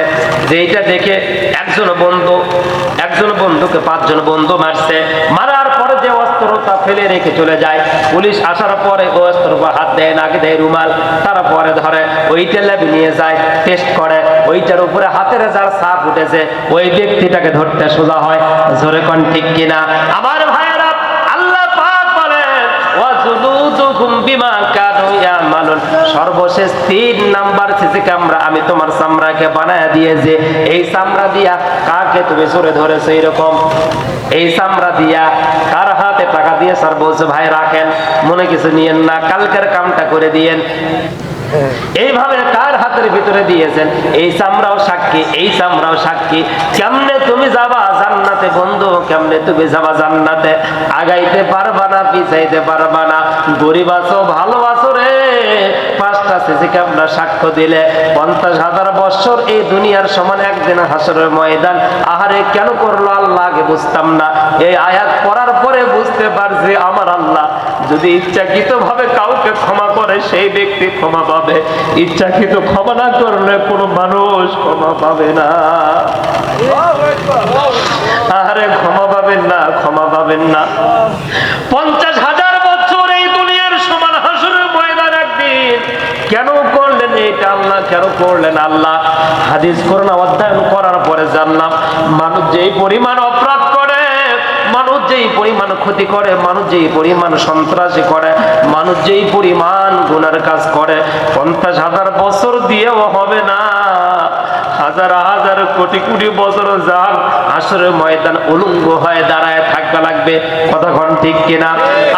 যে এটা দেখে একজন বন্ধুকে 5 জন বন্ধু মারছে। মারার পরে যে অস্ত্রটা ফেলে রেখে চলে যায়, পুলিশ আসার পরে ওই অস্ত্র হাত দেয়, নাকি দেয় রুমাল, তারপরে ধরে ওইটা ল্যাবে নিয়ে যায়, টেস্ট করে। ওইটার উপরে হাতের যার ছাপ উঠেছে ওই ব্যক্তিটাকে ধরতে সোজা হয়। জোরে কোন ঠিক কিনা? আমার ভাইয়েরা, আল্লাহ পাক বলেন ওয়াজুলুদুহুম বিমা কানু ইয়ামালুন। সর্বশেষ 3 নাম্বার সিসি ক্যামেরা আমি তোমার চামড়াকে বানায় দিয়েছি। এই চামড়া দিয়া কাকে তুমি জোরে ধরেছো? এরকম এই চামড়া দিয়া কার হাতে টাকা দিয়ে স্যার বলছে ভাই রাখেন, মনে কিছু নিয়েন না, কালকের কামটা করে দিয়েন। এইভাবে কার হাতের ভিতরে দিয়েছেন? এই চামড়াও সাক্ষী, এই চামড়াও সাক্ষী। কেমনে তুমি যাবা জান্নাতে বন্ধু? কেমনে তুমি যাবা জান্নাতে? আগাইতে পারবা না, পিছাইতে পারবা না। গরিব আছো, ভালো আছো রে, 5টা সিসি ক্যামেরা সাক্ষ্য দিলে 50,000 বছর এই দুনিয়ার সমান একদিন হাসরের ময়দান। আহারে কেন করলো আল্লাহ? আগে বুঝতাম না, এই আয়াত পড়ার পরে বুঝতে পারছি আমার আল্লাহ যদি ইচ্ছাকৃত ভাবে কাউকে ক্ষমা করে সেই ব্যক্তি ক্ষমা পাবে, ইচ্ছাকৃত ক্ষমা না করলে কোনো মানুষ ক্ষমা পাবে না। আরে ক্ষমা পাবেন না, ক্ষমা পাবেন না। 50,000 বছর এই দুনিয়ার সমান হাসরের ময়দান একদিন কেন করলেন এটা আল্লাহ? কেন করলেন আল্লাহ? হাদিস কোরআন অধ্যয়ন করার পরে জানলাম, মানুষ যেই পরিমাণ অপরাধ করে, মানুষ যেই পরিমাণ ক্ষতি করে, মানুষ যেই পরিমাণ সন্ত্রাসী করে, মানুষ যেই পরিমাণ গুনার কাজ করে, 50,000 বছর দিয়েও হবে না। হাজার হাজার কোটি কোটি বছর যান হাসরের ময়দান উলঙ্গ হয়ে দাঁড়ায় থাকতে লাগবে। কথা কোন ঠিক কিনা?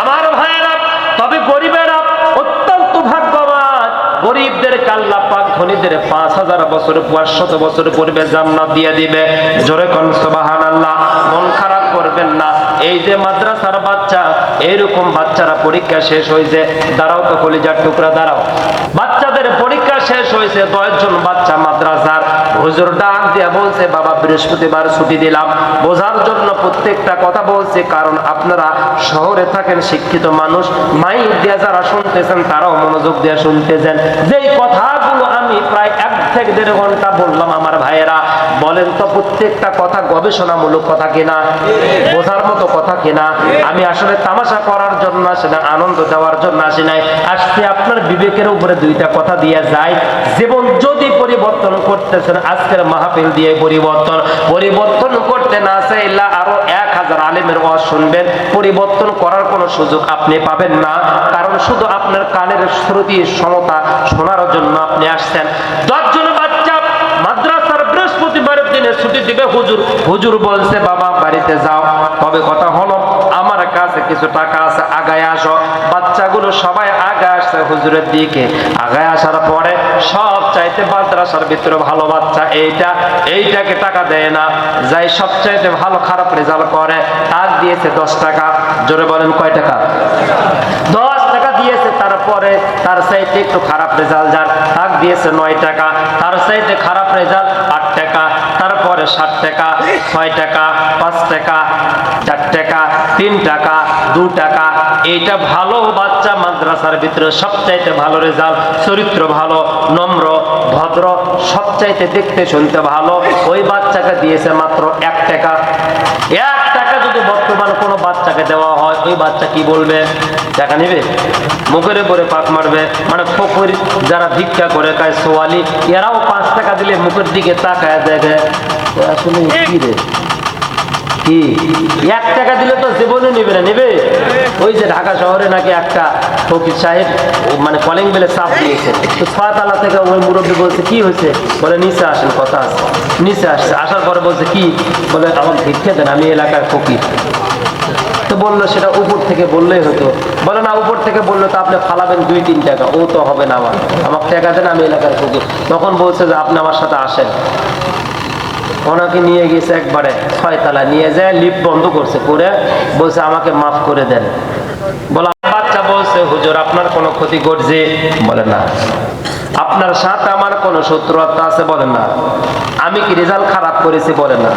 আমার ভাইয়েরা, তবে গরিবেরা অত্যন্ত ভাগ্যবান। গরিবদের আল্লাহ পাক ধনীদের 5,000 বছর 500 বছর পূর্বে জান্নাত দিয়ে দিবে। জোরে কোন সুবহানাল্লাহ। মন খারাপ করবেন না। এই যে মাদ্রাসার বাচ্চা, এইরকম বাচ্চারা পরীক্ষা শেষ হয়েছে, দাঁড়াও তো কলিজার টুকরা দাঁড়াও। বাচ্চাদের পরীক্ষা শেষ হয়েছে, 10 জন বাচ্চা মাদ্রাসার হুজুর ডাক দিয়া বলছে বাবা বৃহস্পতিবার ছুটি দিলাম। বোঝার জন্য প্রত্যেকটা কথা বলছে, কারণ আপনারা শহরে থাকেন, শিক্ষিত মানুষ, মাইক দিয়া যারা শুনতেছেন তারাও মনোযোগ দিয়ে শুনতেছেন। যেই কথাগুলো আমি প্রায় 1 থেকে 1.5 ঘন্টা বললাম আমার ভাইয়েরা, বলেন তো প্রত্যেকটা কথা গবেষণামূলক কথা কিনা, বোঝার মতো কথা কিনা? আমি আসলে তামাশা করার জন্য আসি না, আনন্দ দেওয়ার জন্য আসি নাই। আসছে আপনার বিবেকের উপরে 2টা কথা দিয়ে যায়। জীবন যদি পরিবর্তন করতেছেন আজকের মাহফিল দিয়ে পরিবর্তন করতে না চাইলে আরো 1000 আলেমের ওয়াজ শুনবেন, পরিবর্তন করার কোনো সুযোগ আপনি পাবেন না। কারণ শুধু আপনার কানের শ্রুতি সমতা শোনার জন্য আপনি আসছেন। 10 জন বাচ্চা মাদ্রাসার বৃহস্পতিবারের দিনে ছুটি দিবে হুজুর বলছে বাবা বাড়িতে যাও, তবে কথা হলো আমার কাছে কিছু টাকা আছে, আগায় আসো। বাচ্চাগুলো সবাই আগায় আসছে হুজুরের দিকে। আগায় আসার পরে সব চাইতে মাদ্রাসার ভিতরে ভালো বাচ্চা এইটাকে টাকা দেয় না, যাই সবচাইতে ভালো খারাপ রেজাল্ট করে তার দিয়েছে 10 টাকা। জোরে বলেন কয় টাকা? 10 টাকা দিয়েছে। তারপরে তার চাইতে একটু খারাপ রেজাল্ট যার, তাক দিয়েছে 9 টাকা। তার চাইতে খারাপ রেজাল্ট 8 টাকা। তারপরে 7 টাকা, 6 টাকা, 5 টাকা, 4 টাকা, 3 টাকা, 2 টাকা। এইটা ভালো বাচ্চা মাদ্রাসার ভিতরে সবচাইতে ভালো রেজাল্ট, চরিত্র ভালো, নম্র ভদ্র, সবচাইতে দেখতে শুনতে ভালো, ওই বাচ্চাকে দিয়েছে মাত্র 1 টাকা। 1 টাকা যদি বর্তমান কোনো বাচ্চাকে দেওয়া হয়, ওই বাচ্চা কি বলবে? টাকা নেবে, মুখের উপরে পাক মারবে। মানে ফকির যারা ভিক্ষা করে খায়, সোয়ালি, এরাও 5 টাকা দিলে মুখের দিকে তাকায় দেখে আসলে কি রে, কি 1 টাকা দিলে তো জীবনে নেবে না, নেবে? ওই যে ঢাকা শহরে নাকি একটা ফকির সাহেব মানে কলিং বেলে চাপ দিয়েছে, তো 6 তলা থেকে ওই মুরব্বী বলছে কি হয়েছে, বলে নিচে আসেন, কথা আছে। নিচে আসছে, আসার পরে বলছে কি, বলে আমাকে ভিক্ষে দেন, আমি এলাকার ফকির। তো বললো সেটা উপর থেকে বললেই হতো। বলে না, উপর থেকে বললো তো আপনি ফালাবেন 2-3 টাকা, ও তো হবে না, আমাকে টাকা দেন, আমি এলাকার ফকির। তখন বলছে যে আপনি আমার সাথে আসেন। ওনাকে নিয়ে গেছে একবারে 6 তলা, নিয়ে যায় লিফট বন্ধ করছে, করে বলছে আমাকে মাফ করে দেন। বলা বাচ্চা বলছে হুজুর আপনার কোনো ক্ষতি করছে? বলে না। আপনার সাথে আমার কোনো শত্রুতা আছে? বলে না। আমি কি রেজাল্ট খারাপ করেছি? বলে না।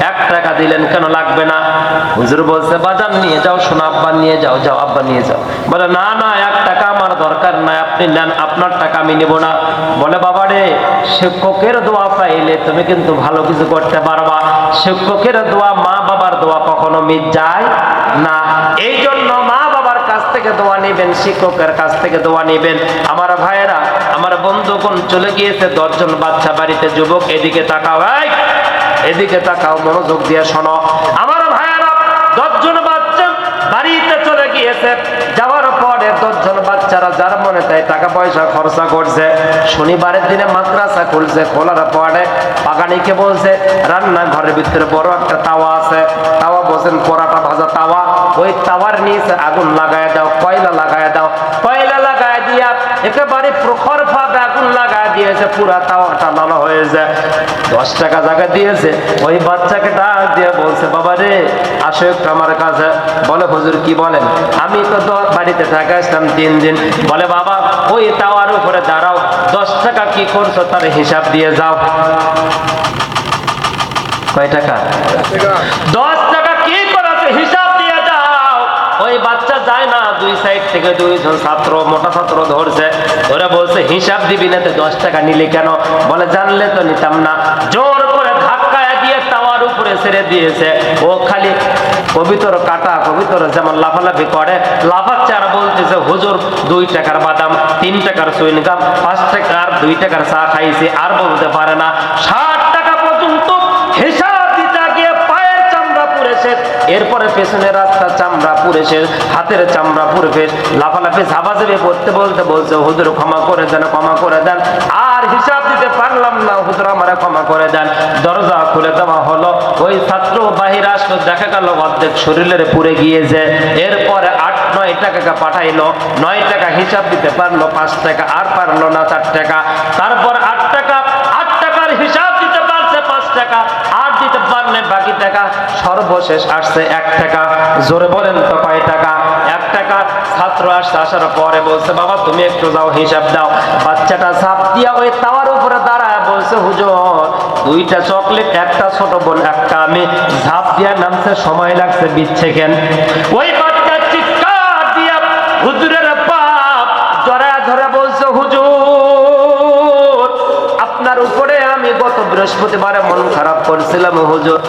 1 টাকা দিলেন কেন, লাগবে না? হুজুর বলছে বাজার নিয়ে যাও, শোনা আব্বা নিয়ে যাও, যাও আব্বা নিয়ে যাও। বলে না না, 1 টাকা আমার দরকার নাই, আপনি নেন, আপনার টাকা আমি নেব না। বলে বাবা রে, শিক্ষকের দোয়া পাইলে তুমি কিন্তু ভালো কিছু করতে পারবা। শিক্ষকের দোয়া, মা বাবার দোয়া কখনো মিট যায় না। এই জন্য মা বাবার কাছ থেকে দোয়া নেবেন, শিক্ষকের কাছ থেকে দোয়া নেবেন। আমার ভাইয়েরা, আমার বন্ধুগণ, চলে গিয়েছে 10 জন বাচ্চা বাড়িতে। যুবক এদিকে তাকাও, এদিকে তাকাও, মনোযোগ দিয়ে শোনো। আমার ভাইয়েরা, 10 জন বাচ্চা বাড়িতে চলে গিয়েছে। যাওয়ার পরে 10 জন বাচ্চারা যার মনে তাই টাকা পয়সা খরচা করছে। শনিবারের দিনে মাদ্রাসা খুলছে, খোলার পরে বাগানিকে বলছে রান্না ঘরের ভিতরে বড় একটা তাওয়া আছে, তাওয়া বলছেন পরাটা ভাজা তাওয়া, ওই তাওয়ার নিচে আগুন লাগায় দাও, কয়লা লাগায় দাও। কয়লা লাগায় দিয়া একেবারে প্রখর ভাবে আগুন লাগায় দিয়েছে, পুরা তাওয়াটা লাল হয়ে যায়। 10 টাকা জায়গা দিয়েছে। ওই বাচ্চাকে ডাক দিয়ে বলছে বাবা রে, আসো একটু আমার কাছে। বলে হুজুর কি বলেন? আমি তো বাড়িতে থাকা আসলাম 3 দিন। বলে বাবা, ওই তাওয়ার উপরে দাঁড়াও, 10 টাকা কি করছো তার হিসাব দিয়ে যাও। কয় টাকা? 10 টাকা কি করেছো হিসাব দিয়ে যাও। ওই বাচ্চা যায় না, 2 সাইড থেকে 2 জন ছাত্র, মোটা ছাত্র ধরছে, ধরে বলছে হিসাব দিবি না তো 10 টাকা নিলি কেন? বলে জানলে তো নিতাম না। জোর করে ধাক্কায় দিয়ে তাওয়ার উপরে ছেড়ে দিয়েছে। ও খালি কবিতর কাটা, কবিতর যেমন লাফালাফি করে, লাফাচ্ছে আর বলতেছে হুজুর 2 টাকার বাদাম, 3 টাকার সুইনগাম, 5 টাকার 2 টাকার চা খাইছি, আর বলতে পারে না। 60 টাকা পর্যন্ত হিসাব দিতে গিয়ে পায়ের চামড়া পুড়েছে, এরপরে পেছনের রাস্তা চামড়া পুড়েছে, হাতের চামড়া পুড়েছে, লাফালাফি ঝাপাঝাপি করতে বলতে বলছে হুজুর ক্ষমা করে দেন, ক্ষমা করে দেন, আর হিসাব দিতে পারলাম না, হুজুর আমারে ক্ষমা করে দেন। দরজা খুলে দেওয়া হলো। ওই ছাত্র বাহির আসলো, দেখা গেল অর্ধেক শরীরের পুড়ে গিয়েছে। এরপরে 8-9 টাকাকে পাঠাইলো, 9 টাকা হিসাব দিতে পারলো, 5 টাকা আর পারলো না, 4 টাকা। তারপর 8 টাকার হিসাব দিতে পারছে, 5 টাকা আর দিতে পারলে বাকি টাকা। সর্বশেষ আসছে 1 টাকা। জোরে বলেন তো কয় টাকা? 1 টাকা। ছাত্র আসছে, আসার পরে বলছে বাবা তুমি একটু যাও, হিসাব দাও। বাচ্চাটা ঝাঁপ দিয়া ওই তাওয়ার উপরে দাঁড়ায় বলছে হুজুর 2টা চকলেট, একটা ছোট বোন, একটা আমি। ঝাঁপ দিয়া নামছে, সময় লাগছে 20 সেকেন্ড। ওই বাচ্চা চিৎকার দিয়া হুজুরের বাপ জড়ায় ধরে বলছে হুজুর আপনার উপরে আমি গত বৃহস্পতিবারে মন খারাপ করছিলাম হুজুর।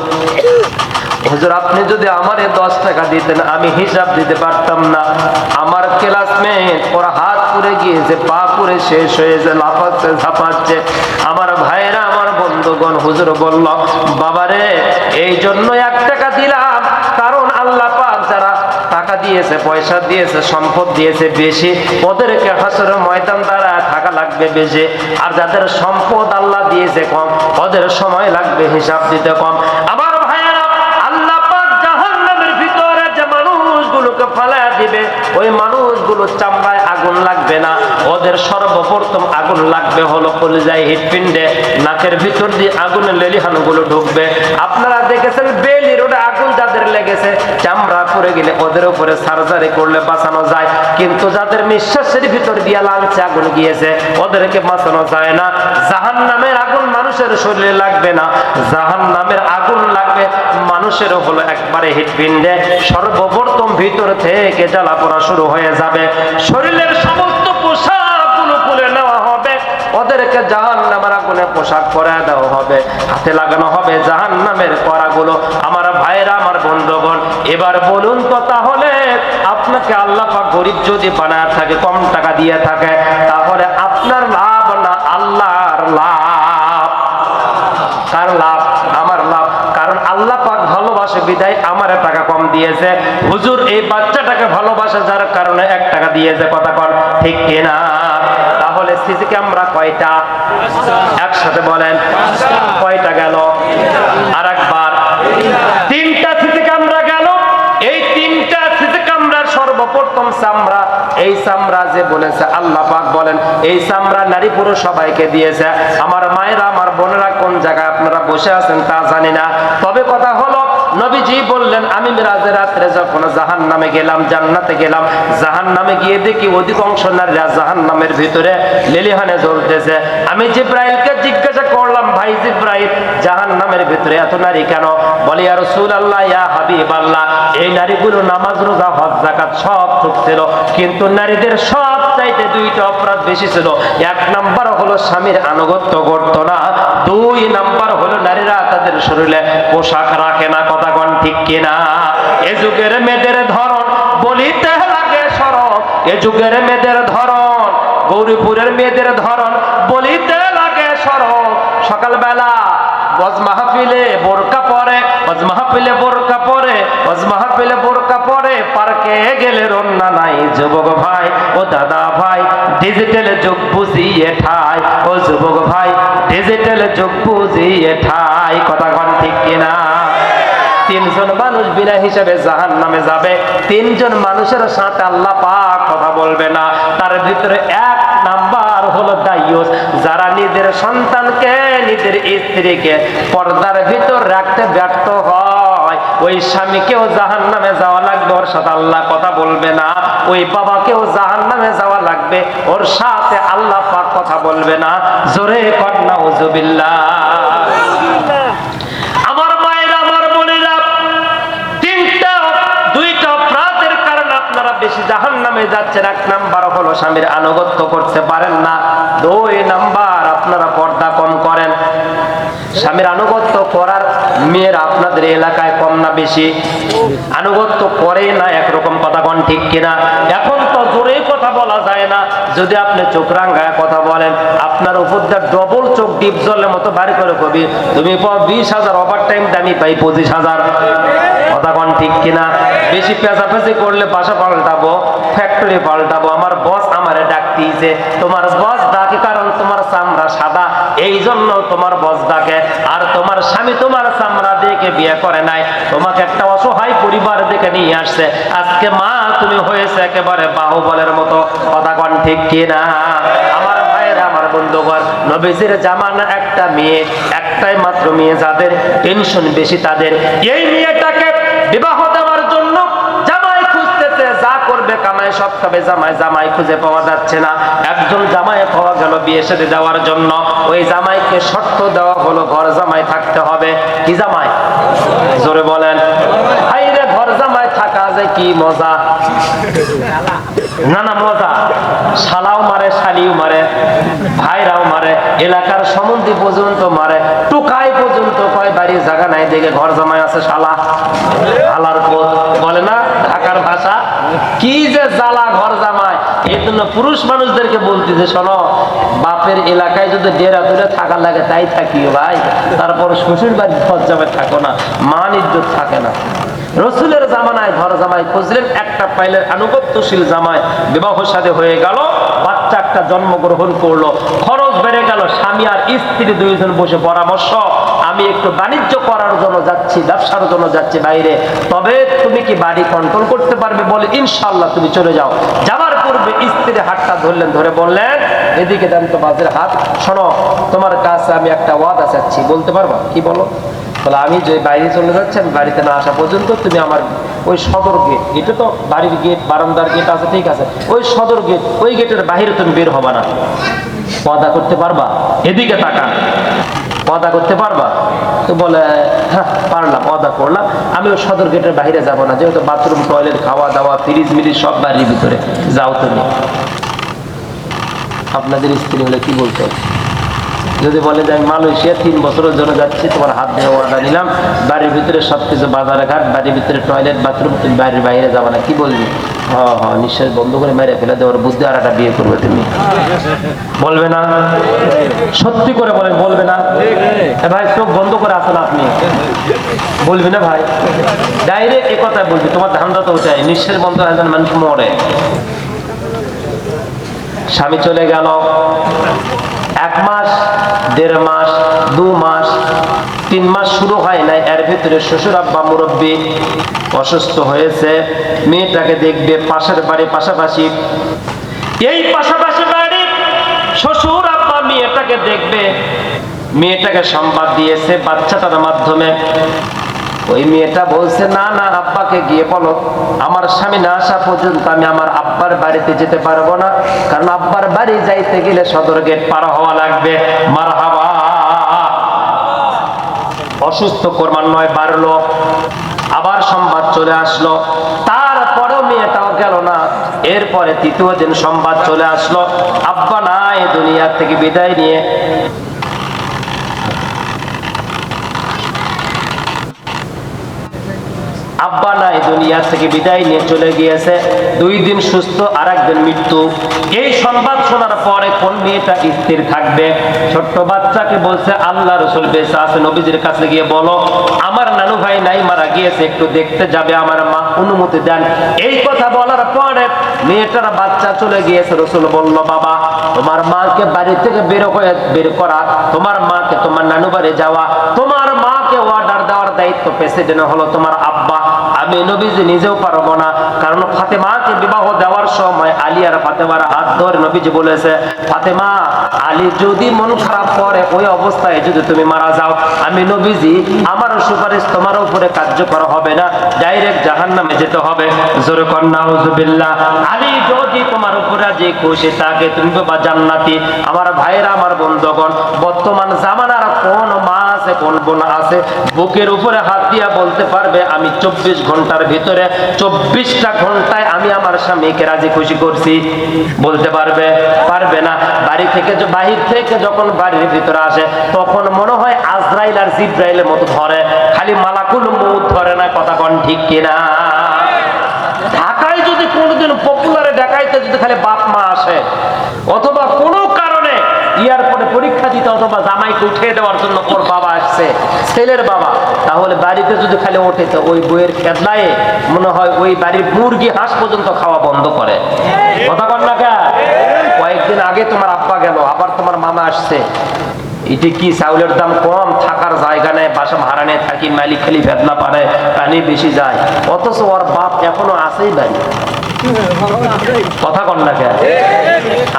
হুজুর আপনি যদি আমারে 10 টাকা দিতেন আমি হিসাব দিতে পারতাম না। আমার ক্লাসমেট, ওর হাত পুড়ে গিয়েছে, পা পুড়ে শেষ হয়েছে, লাফাচ্ছে ঝাপাচ্ছে। আমার ভাইরা, আমার বন্ধুগণ, হুজুর বলল বাবারে এই জন্য 1 টাকা দিলাম, কারণ আল্লাহ পাক যারা টাকা দিয়েছে, পয়সা দিয়েছে, সম্পদ দিয়েছে বেশি, ওদেরকে হাসরের ময়দান দ্বারা থাকা লাগবে বেশি। আর যাদের সম্পদ আল্লাহ দিয়েছে কম, ওদের সময় লাগবে হিসাব দিতে কম। আমার ভাইয়েরা, আল্লাহ পাক জাহান্নামের ভিতরে যে মানুষগুলোকে ফালায়া দিবে, ওই মানুষগুলো চামড়ায় আগুন লাগবে না, ওদের সর্বপ্রথম আগুন লাগবে হলো কলিজায়, হৃৎপিণ্ডে, নাকের ভিতর দিয়ে আগুনের লেলিহানগুলো ঢুকবে। আপনারা দেখেছেন বেলি রোডে আগুন যাদের লেগেছে, চামড়া পড়ে গেলে ওদের উপরে সার্জারি করলে বাঁচানো যায়, কিন্তু যাদের নিঃশ্বাসের ভিতর দিয়ে লাংচে আগুন গিয়েছে ওদেরকে বাঁচানো যায় না। জাহান্নামের আগুন মানুষের শরীরে লাগবে না, জাহান্নামের আগুন লাগবে মানুষের হলো একবারে হৃৎপিণ্ডে। সর্বপ্রথম ভিতর থেকে জ্বালা পোড়া শুরু হয়ে যাবে, শরীরের সমস্ত পোশাকগুলো খুলে নেওয়া হবে, ওদেরকে জাহান্নামের আগুনে পোশাক পরায় দেওয়া হবে, হাতে লাগানো হবে জাহান্নামের কড়াগুলো। আমার ভাইরা, আমার বন্ধুগণ, এবার বলুন তো তাহলে আপনাকে আল্লাহ পাক গরিব যদি বানায় থাকে, কম টাকা দিয়ে থাকে, তাহলে আপনার লাভ না আল্লাহর লাভ? কার লাভ? আমার লাভ। কারণ আল্লাহ পাক ভালোবাসে বিদায় দিয়েছে। হুজুর এই বাচ্চাটাকে ভালোবাসে যার কারণে 1 টাকা দিয়েছে, কথা কন ঠিক কিনা? তাহলে সিসি ক্যামেরা কয়টা? একসাথে বলেন কয়টা গেল? আর একবার 3টা সিসি ক্যামেরা গেল। এই 3টা সিসি ক্যামেরার সর্বপ্রথম চামড়া, এই চামড়া যে বলেছে আল্লাহ পাক বলেন এই চামড়া নারী পুরুষ সবাইকে দিয়েছে। আমার মায়েরা, আমার বোনেরা, কোন জায়গায় আপনারা বসে আছেন তা জানি না, তবে কথা হলো নবীজি বললেন আমি মিরাজের রাত্রে যখন জাহান্নামে গেলাম, জান্নাতে গেলাম, জাহান্নামে গিয়ে দেখি অধিকাংশ নারীরা জাহান্নামের ভিতরে লেলিহানে জ্বলতেছে। আমি জিব্রাইলকে জিজ্ঞাসা করলাম, ভাই জিব্রাইল, জাহান্নামের ভিতরে এত নারী কেন? বলে ইয়া রাসূলুল্লাহ, ইয়া হাবিবাল্লাহ, এই নারীগুলো নামাজ, রোজা, হজ, যাকাত সব ঠিক ছিল, কিন্তু নারীদের সব চাইতে 2টা অপরাধ বেশি ছিল। 1 নাম্বার হলো স্বামীর আনুগত্য করতো না, 2 নাম্বার হলো নারীরা তাদের শরীরে পোশাক রাখে না, কথা কন ঠিক কিনা? এ যুগের মেয়েদের ধরন বলিতে লাগে শরম, এ যুগের মেয়েদের ধরন, গৌরীপুরের মেয়েদের ধরন বলিতে লাগে শরম। সকালবেলা ওয়াজ মাহফিলে বোরকা পরে, ওয়াজ মাহফিলে বোরকা পরে, ওয়াজ মাহফিলে বোরকা পরে, পার্কে গেলে রন্না নাই। যুবক ভাই ও দাদা ভাই, ডিজিটাল যুগ বুঝিয়ে ঠাই, ও যুবক ভাই ডিজিটাল যুগ বুঝিয়ে ঠাই, কথা কন ঠিক কিনা? 3 জন মানুষ বিনা হিসাবে জাহান্নামে যাবে। 3 জন মানুষের সাথে আল্লাহ পাক কথা বলবে না। তার ভিতরে 1 নাম্বার হলো দায়ুস, যারা নিজের সন্তানকে, নিজের স্ত্রীকে পর্দার ভিতর রাখতে ব্যর্থ হয়, ওই স্বামীকেও জাহান্নামে যাওয়া লাগবে, ওর সাথে আল্লাহ কথা বলবে না। ওই বাবাকেও জাহান্নামে যাওয়া লাগবে, ওর সাথে আল্লাহ পাক কথা বলবে না। জোরে কর নাউজুবিল্লাহ। আমার মায়েরা, আমার বোনেরা, 2টা অপরাধের কারণে আপনারা বেশি জাহান্নামে যাচ্ছেন। 1 নাম্বার হলো স্বামীর আনুগত্য করতে পারেন না, 2 নাম্বার আপনারা পর্দা কম করেন। স্বামীর আনুগত্য করার মেয়েরা আপনাদের এলাকায় কম না বেশি? আনুগত্য করে না একরকম, কথা কন ঠিক কিনা? এখন তো জোরে কথা বলা যায় না, যদি আপনি চোখ রাঙ্গায় কথা বলেন আপনার উপর দিয়ে ডবল চোখ ডিপ জলের মতো বাড়ি করে কবি, তুমি 20,000 ওভার টাইম, দামি পাই 25,000, কথা কন ঠিক কিনা? বেশি পেঁচাপেচি করলে বাসা পাল্টাবো, ফ্যাক্টরি পাল্টাবো। আমার বস আমারে ডাকতেছে, তোমার বস ডাকে কারণ তোমার চামড়া সাদা, এই জন্য তোমার বস ডাকে। আর তোমার স্বামী তোমার চামড়া দেখে বিয়ে করে নাই, তোমাকে একটা অসহায় পরিবার দেখে নিয়ে আসছে। আজকে মা তুমি হয়েছে একেবারে বাহুবলের মতো, কথা কন ঠিক কিনা? আমার ভাইয়েরা, আমার বন্ধুগণ, নবীজির জামানা একটা মেয়ে, একটাই মাত্র মেয়ে, যাদের টেনশন বেশি তাদের। এই মেয়েটাকে বিবাহ দেওয়ার জন্য জামাই খুঁজতেছে, যা করবে কামাই সব খাবে, জামাই খুঁজে পাওয়া যাচ্ছে না। একজন জামাই পাওয়া গেল বিয়ে শাদী দেওয়ার জন্য। ওই জামাইকে শর্ত দেওয়া হলো ঘর জামাই থাকতে হবে। কি জামাই? জোরে বলেন। হাইরে ঘর জামাই থাকা যে কি মজা! না না মজা, শালাও মারে, শালিও মারে, ভাইরাও মারে, এলাকার সম্বন্ধী পর্যন্ত মারে, টুকাই পর্যন্ত কয় বাড়ির জায়গা নাই দেখে ঘর জামাই আছে শালা। আলার পথ বলে না ঢাকার ভাষা, কি যে জ্বালা ঘর জামাই। এই জন্য পুরুষ মানুষদেরকে বলতেছে, শোনো, বাপের এলাকায় যদি ডেরা দূরে থাকার লাগে তাই থাকিও ভাই, তারপর শ্বশুর বাড়ির ঘর জামাই থাকো না, মান ইজ্জত থাকে না। রসুলের জামানায় ঘর জামাই খুঁজলেন, একটা পাইলেন আনুগত্যশীল জামাই, বিবাহ শাদী হয়ে গেল, বাচ্চা একটা জন্মগ্রহণ করলো, খরচ বেড়ে গেল। স্বামী আর স্ত্রী 2 জন বসে পরামর্শ, আমি একটু বাণিজ্য করার জন্য যাচ্ছি, ব্যবসার জন্য যাচ্ছি বাইরে, তবে তুমি কি বাড়ি কন্ট্রোল করতে পারবে? বলে ইনশাআল্লাহ, তুমি চলে যাও। যাবার পূর্বে স্ত্রীর হাতটা ধরলেন, ধরে বললেন, এদিকে দেন তো বাজের হাত, শোনো, তোমার কাছে আমি একটা ওয়াদা চাচ্ছি, বলতে পারবা? কি বলো? বলে আমি যে বাইরে চলে যাচ্ছেন, বাড়িতে না আসা পর্যন্ত তুমি আমার ওই সদর গেট, এটা তো বাড়ির গেট, বারান্দার গেট আছে, ঠিক আছে, ওই সদর গেট, ওই গেটের বাইরে তুমি বের হবা না। ওয়াদা করতে পারবা? এদিকে তাকান, ওয়াদা করতে পারবা? তো বলে হ্যাঁ পারলাম, ওয়াদা করলাম, আমি ওই সদর গেটের বাইরে যাব না, যেহেতু বাথরুম, টয়লেট, খাওয়া দাওয়া, ফ্রিজ মিরিজ সব বাড়ির ভিতরে, যাও তুমি। আপনাদের স্ত্রী হলে কি বলতে হবে? যদি বলে যে আমি মালয়েশিয়া 3 বছরের জন্য যাচ্ছি, তোমার হাত দিয়ে ওয়াদা নিলাম, বাড়ির ভিতরে সবকিছু বাজারে ঘাট, বাড়ির ভিতরে টয়লেট, বাথরুম, তুমি বাড়ির বাইরে যাবে না, কি বলবি? হ্যাঁ হ্যাঁ, নিঃশ্বাস বন্ধ করে মেরে ফেলে দেওয়ার বুদ্ধি, আর একটা বিয়ে করবে তুমি, বলবে না? সত্যি করে বলেন, বলবে না? ভাই চোখ বন্ধ করে আসেন আপনি, বলবি না ভাই? ডাইরেক্ট এ কথাই বলবি, তোমার ধান্দা তো ওটাই, নিঃশ্বাস বন্ধ হয়ে যান মানুষ মরে। স্বামী চলে গেল, 1 মাস, 1.5 মাস, 2 মাস, 3 মাস শুরু হয় নাই, এর ভিতরে শ্বশুর আব্বা মুরব্বী অসুস্থ হয়েছে। মেয়েটাকে দেখবে পাশের বাড়ি, পাশাপাশি, এই পাশাপাশি বাড়ি শ্বশুর আব্বা মেয়েটাকে দেখবে, মেয়েটাকে সংবাদ দিয়েছে বাচ্চাটার মাধ্যমে। ওই মেয়েটা বলছে, না না, আব্বাকে গিয়ে বলো আমার স্বামী না আসা পর্যন্ত আমি আমার আব্বার বাড়িতে যেতে পারবো না, কারণ আব্বার বাড়ি যাইতে গেলে সদর গেট পার হওয়া লাগবে। মারহাবা। অসুস্থ ক্রমান্বয়ে বাড়লো, আবার সংবাদ চলে আসলো, তারপরেও মেয়েটাও গেল না। এরপরে 3য় দিন সংবাদ চলে আসলো, আব্বা নাই, দুনিয়া থেকে বিদায় নিয়ে আব্বা নাই, দুনিয়া থেকে বিদায় নিয়ে চলে গিয়েছে। 2 দিন সুস্থ, আর 1 দিন মৃত্যু। এই সংবাদ শোনার পরে কোন মেয়েটা স্থির থাকবে? ছোট্ট বাচ্চাকে বলছে, আল্লাহ রাসূল বেঁচে আছে, নবীজির কাছে গিয়ে বলো আমার নানু ভাই নাই, মারা গিয়েছে, একটু দেখতে যাবে, আমার মা অনুমতি দেন। এই কথা বলার পরে মেয়েটার বাচ্চা চলে গিয়েছে। রাসূল বলল, বাবা তোমার মাকে বাড়ি থেকে বের করা, তোমার মাকে তোমার নানু বাড়ি যাওয়া, তোমার মাকে অর্ডার দেওয়ার দায়িত্ব প্রেসিডেন্ট হলো তোমার আব্বা। আমি নবীজি নিজেও পারবো না, কারণ ফাতেমাকে বিবাহ দেওয়ার সময় আলী আর ফাতেমার হাত ধরে নবীজি বলেছে, ফাতেমা আলী যদি মন খারাপ করে ওই অবস্থায় যদি তুমি মারা যাও, আমি নবীজি আমার সুপারিশ তোমার উপরে কার্যকর হবে না, ডাইরেক্ট জাহান্নামে যেতে হবে। জোরে কর নাউজুবিল্লাহ। আলী যদি তোমার উপরে যে খুশি তাকে তুমি বাবা জান্নাতি। আমার ভাইরা, আমার বন্ধুগণ, বর্তমান জামানার কোন মা আছে, কোন বোন আছে বুকের উপরে হাত দিয়া বলতে পারবে আমি 24 ঘন্টার ভিতরে 24টা ঘন্টায় আমি আমার স্বামীকে রাজি খুশি করছি? বলতে পারবে? পারবে না। বাড়ি থেকে বাহির থেকে যখন বাড়ির ভিতরে আসে তখন মনে হয় আজরাইল আর জিব্রাইলের মতো ধরে, খালি মালাকুল মউত ধরে না। কথা কোন ঠিক কিনা? ঢাকায় যদি কোনোদিন পপুলারে ঢাকাইতে যদি খালি বাপ মা আসে, অথবা কোনো কারণে এয়ারপোর্টে পরীক্ষা দিতে, অথবা জামাইকে উঠিয়ে দেওয়ার জন্য ওর বাবা আসছে, ছেলের বাবা, তাহলে বাড়িতে যদি খালি ওঠে তো ওই বইয়ের খেদলায় মনে হয় ওই বাড়ির মুরগি হাঁস পর্যন্ত খাওয়া বন্ধ করে। কথা বল না কে? কয়েকদিন আগে তোমার আব্বা গেল, আবার তোমার মামা আসছে, এটি কি চাউলের দাম কম, থাকার জায়গা নেই, বাসা ভাড়া নেই, থাকি, মালিক খালি ভেদনা পারে, পানি বেশি যায়, অথচ ওর বাপ এখনো আছেই বাড়ি। কথা কন না কে?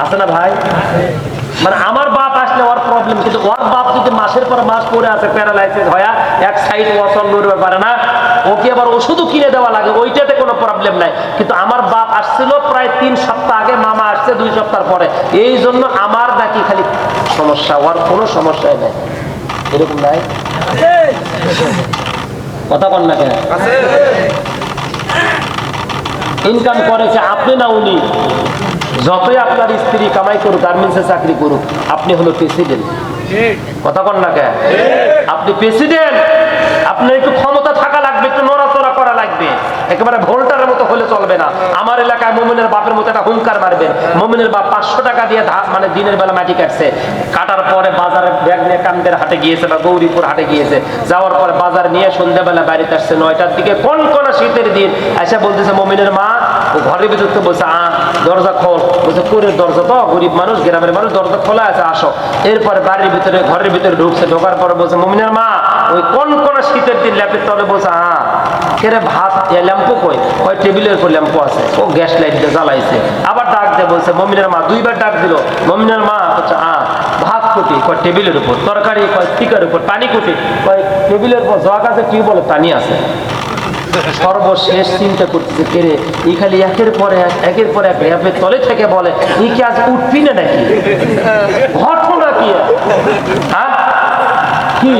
আছে না ভাই? মানে আমার বাপ আসলে ওর প্রবলেম, কিন্তু ওর বাপ যদি মাসের পর মাস পরে আছে প্যারালাইসিস হয়ে, এক সাইড ওয়াসল লড়বে পারে না, ওকে আবার ওষুধও কিনে দেওয়া লাগে, ওইটাতে কোনো প্রবলেম নাই। কিন্তু আমার বাপ আসছিল প্রায় 3 সপ্তাহ আগে, মামা আসছে 2 সপ্তাহ পরে, এই জন্য আমার নাকি খালি সমস্যা, ওর কোনো সমস্যাই নাই। এরকম নাই? কথা কন না কেন? ইনকাম করেছে আপনি না উনি? যতই আপনার স্ত্রী কামাই করুক, গার্মেন্টসে চাকরি করুক, আপনি হলো প্রেসিডেন্ট। কথা কন না কেন? আপনি প্রেসিডেন্ট, আপনার একটু ক্ষমতা থাকা লাগবে, একটু নড়াচড়া করা লাগবে, একেবারে ভোল্টারের মতো হলে চলবে না। আমার এলাকায় মোমিনের বাপের মতো একটা হুঙ্কার মারবেন। মোমিনের বাপ 500 টাকা দিয়ে মানে দিনের বেলা মাটি কাটছে, কাটার পরে বাজারে ব্যাগ নিয়ে কান্দের হাটে গিয়েছে বা গৌরীপুর হাটে গিয়েছে, যাওয়ার পরে বাজার নিয়ে সন্ধ্যাবেলা বাড়িতে আসছে 9টার দিকে, কোন শীতের দিন এসে বলতেছে মোমিনের মা, ও ঘরের ভিতর তো বলছে দরজা খোল, বলছে কোরের দরজা তো, গরিব মানুষ, গ্রামের মানুষ, দরজা খোলা আছে, আসো। এরপরে বাড়ির ভিতরে, ঘরের ভিতরে ঢুকছে, ঢোকার পরে বলছে মোমিনের মা, ওই কোন শীতের দিন ল্যাপের তলে বলছে কেরে ভাত ল্যাম্পো কই? ওই টেবিলের উপর ল্যাম্পো আছে, ও গ্যাস লাইট দিয়ে জ্বালাইছে। আবার ডাক দিয়ে বলছে মোমিনের মা, 2বার ডাক দিল, মোমিনের মা হচ্ছে ভাত কুটি, কয় টেবিলের উপর, তরকারি কয় স্টিকার উপর, পানি কুটি কয় টেবিলের উপর, জগ আছে কি বলে পানি আছে। সর্বশেষ চিন্তা করতেছে, কেরে এই খালি একের পর এক ল্যাপের তলে থেকে বলে এই কি আজ উঠবি না নাকি? ঘটনা কি? হ্যাঁ কি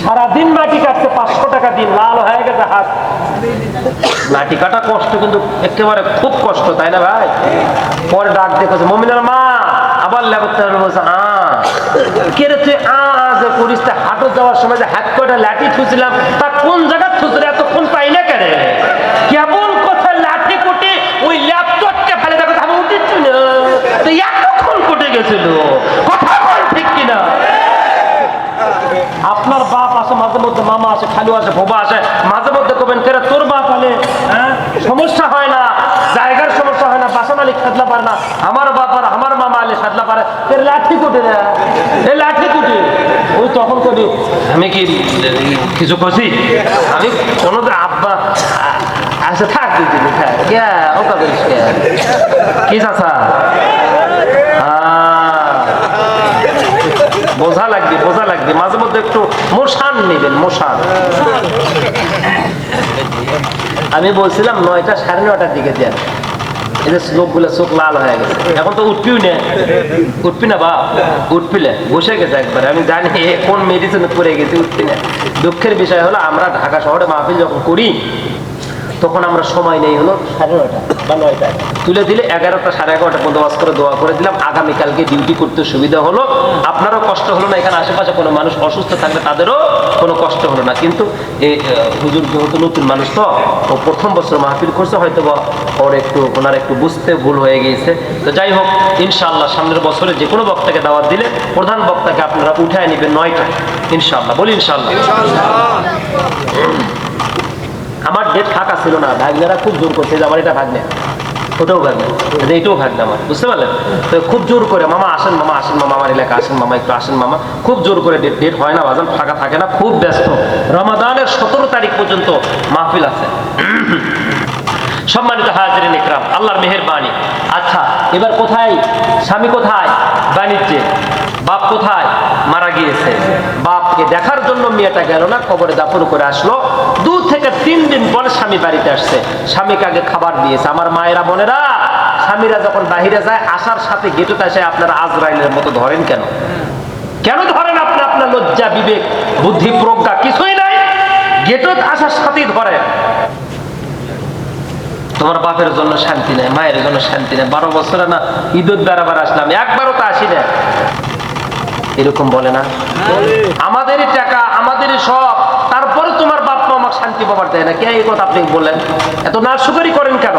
সারাদিন মাটি কাটতে 500 টাকা দিন, লাল হয়ে গেছে হাত। মাটি কাটা কষ্ট, কিন্তু একেবারে খুব কষ্ট, তাই না ভাই? পরে ডাক দেখেছে মোমিনের মা, আবার লেবতে বলছে কেরে তুই যে করিস, হাটে যাওয়ার সময় যে হাত কয়টা লাঠি ছুঁছিলাম, তা কোন জায়গা ছুঁচলে এতক্ষণ পাই না কেন? কেবল কোথায় লাঠি কুটি ওই গেছিল, কথা বল ঠিক কিনা? আপনার বাপ আসে মাঝে মধ্যে, মামা আসে, খালু আসে, ভোবা আসে, মাঝে মধ্যে কবেন কেন তোর বাপ আলে সমস্যা হয় না, জায়গার সমস্যা হয় না, বাসা মালিক সাদলা পারে না, আমার বাপ আর আমার মামা আলে সাদলা পারে, এর লাঠি কুটে না, এই লাঠি কুটে। ওই তখন করি আমি কি কিছু করছি? আমি কোনো আব্বা আচ্ছা থাক দিদি থাক কে ওকা করিস কে কি চাচা বোঝা লাগবে, বোঝা লাগবে, মাঝে মধ্যে একটু মোশান নেবেন, মোশান। আমি বলছিলাম 9টা 9:30টার দিকে দেন, এই যে লোকগুলো চোখ লাল হয়ে গেছে, এখন তো উঠবিও না, উঠবি না বা উঠবিলে বসে গেছে একবারে। আমি জানি কোন মেডিসিন পড়ে গেছে, উঠবি না। দুঃখের বিষয় হলো আমরা ঢাকা শহরে মাহফিল যখন করি তখন আমরা সময় নেই হলো 9:30 বা 9টায় তুলে দিলে 11টা 11:30 বন্দোবস্ত করে দোয়া করে দিলাম, আগামীকালকে ডিউটি করতে সুবিধা হলো, আপনারও কষ্ট হলো না, এখানে আশেপাশে কোনো মানুষ অসুস্থ থাকলে তাদেরও কোনো কষ্ট হলো না। কিন্তু এই হুজুর যেহেতু নতুন মানুষ, তো ও প্রথম বছর মাহফিল করছে, হয়তো বা ওর একটু ওনার একটু বুঝতে ভুল হয়ে গিয়েছে। তো যাই হোক, ইনশাআল্লাহ সামনের বছরে যে কোনো বক্তাকে দাওয়াত দিলে প্রধান বক্তাকে আপনারা উঠায় নেবেন 9টায় ইনশাআল্লাহ। বলি ইনশাআল্লাহ। আমার ডেট ফাঁকা ছিল না, ভাগ্নেরা খুব জোর করছে যে আমার এটা ভাগ্নে, ওটাও ভাগ্নে, এইটাও ভাগ্নে আমার, বুঝতে পারলেন? তো খুব জোর করে মামা আসেন, মামা আসেন, মামা আমার এলাকা আসেন, মামা একটু আসেন, মামা খুব জোর করে ডেট হয় না বাজান, ফাঁকা থাকে না, খুব ব্যস্ত। রমাদানের 17 তারিখ পর্যন্ত মাহফিল আছে। সম্মানিত হাজিরিন ইকরাম, আল্লাহর মেহেরবানি। আচ্ছা, এবার কোথায় স্বামী, কোথায় বাণিজ্যে, বাপ কোথায় মারা গিয়েছে, বাপকে দেখার জন্য মেয়েটা গেল না, কবরে দাফন করে আসলো। 2 থেকে 3 দিন পরে স্বামী বাড়িতে আসছে, স্বামীকে আগে খাবার দিয়েছে। আমার মায়েরা বোনেরা, স্বামীরা যখন বাহিরে যায় আসার সাথে গেটে আসে আপনারা আজরাইলের মতো ধরেন কেন? কেন ধরেন আপনি? আপনার লজ্জা, বিবেক, বুদ্ধি, প্রজ্ঞা কিছুই নাই, গেটে আসার সাথেই ধরেন। তোমার বাপের জন্য শান্তি নেই, মায়ের জন্য শান্তি নেই, 12 বছরে না ঈদত বেড়াবার আসলাম, একবারও তো আসি না, এরকম বলে না? আমাদেরই টাকা, আমাদেরই সব, তারপরে তোমার বাপ মা আমাকে শান্তি পাবার দেয় না, কে এই কথা আপনি বললেন? এত নাশকরি করেন কেন?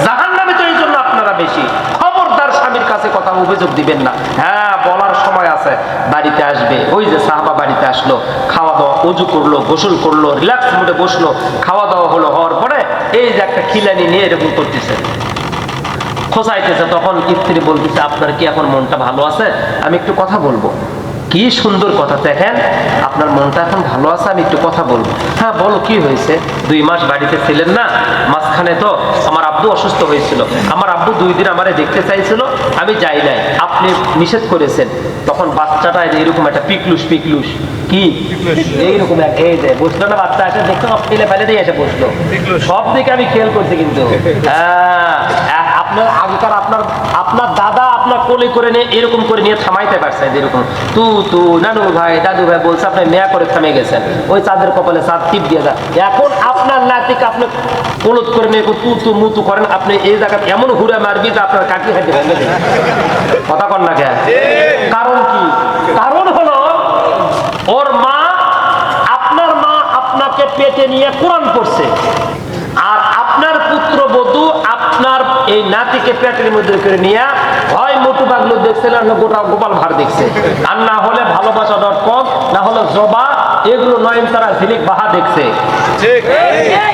জাহান্নামে তো এই জন্য আপনারা বেশি। খবরদার স্বামীর কাছে কথা অভিযোগ দিবেন না। হ্যাঁ, বলার সময় আছে, বাড়িতে আসবে। ওই যে সাহাবা বাড়িতে আসলো, খাওয়া দাওয়া, ওযু করলো, গোসল করলো, রিল্যাক্স মুডে বসলো, খাওয়া দাওয়া হলো, হওয়ার পরে এই যে একটা খিলানি নিয়ে এরকম করতেছে, খোঁচাইতেছে। তখন স্ত্রী বলতেছে, আপনার কি এখন মনটা ভালো আছে? আমি একটু কথা বলবো। কি সুন্দর কথা, দেখেন আপনার মনটা এখন ভালো আছে, আমি একটু কথা বলবো। হ্যাঁ বলো, কি হয়েছে? 2 মাস বাড়িতে ছিলেন না, মাঝখানে তো আমার আব্বু অসুস্থ হয়েছিল, আমার আব্বু 2 দিন আমারে দেখতে চাইছিল, আমি যাই নাই, আপনি নিষেধ করেছেন। তখন বাচ্চাটা এইরকম একটা পিকলুস পিকলুস কি এইরকম এই যে বসলো না, বাচ্চা এসে দেখতো ফেলে ফেলে দিয়ে এসে বসলো, সব দিকে আমি খেয়াল করছি। কিন্তু হ্যাঁ, আপনার আগেকার আপনার দাদা আপনার কোলে করে নিয়ে এরকম করে নিয়ে থামাইতে পারছে, এরকম তু নানু ভাই, দাদু ভাই বলছে, আপনি মেয়া করে থামে গেছেন, ওই চাঁদের কপালে চাঁদ টিপ দিয়ে যায়। এখন আপনার নাতিকে আপনি কোলত করে নিয়ে তু মুতু করেন, আপনি এই জায়গায় এমন ঘুরে মারবি যে আপনার কাটি হাঁটি ভেঙে দেবে। কথা কন না কেন? কারণ কি? কারণ হলো ওর মা, আপনার মা আপনাকে পেটে নিয়ে কোরআন পড়ছে, আর আপনার পুত্রবধূ আপনার এই নাতিকে পেটের মধ্যে করে নিয়ে হয় মোটু পাগলু দেখছে, না গোটা গোপাল ভাড় দেখছে, আর না হলে ভালোবাসা.com, না হলে জবা, এগুলো নয়নতারা ঝিলিক বাহা দেখছে।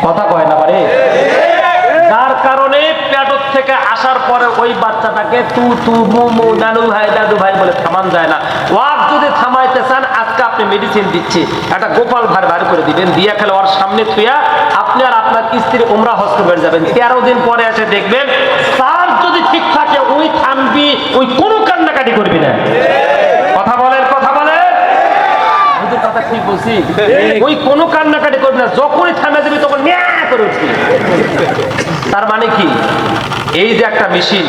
কথা কয় না পারে? যার কারণে পেটর থেকে আসার পরে ওই বাচ্চাটাকে তু মু নানু ভাই, দাদু ভাই বলে থামান যায় না। ওয়াক যদি থামাইতে চান, আজকে আপনি মেডিসিন দিচ্ছি, একটা গোপাল ভাড় বার করে দিবেন, দিয়া খেলে ওর সামনে থুয়া আপনি আর আপনার স্ত্রী উমরা হজ করে যাবেন। 13 দিন পরে এসে দেখবেন, তার যদি ঠিক থাকে ওই থামবি, ওই কোনো কান্নাকাটি করবি না। কথা বলেন, কথা বলেন, কথা ঠিক বলছি? ওই কোনো কান্নাকাটি করবি না, যখনই থামে যাবি তখন ন্যা করে উঠবি। তার মানে কি? এই যে একটা মেশিন,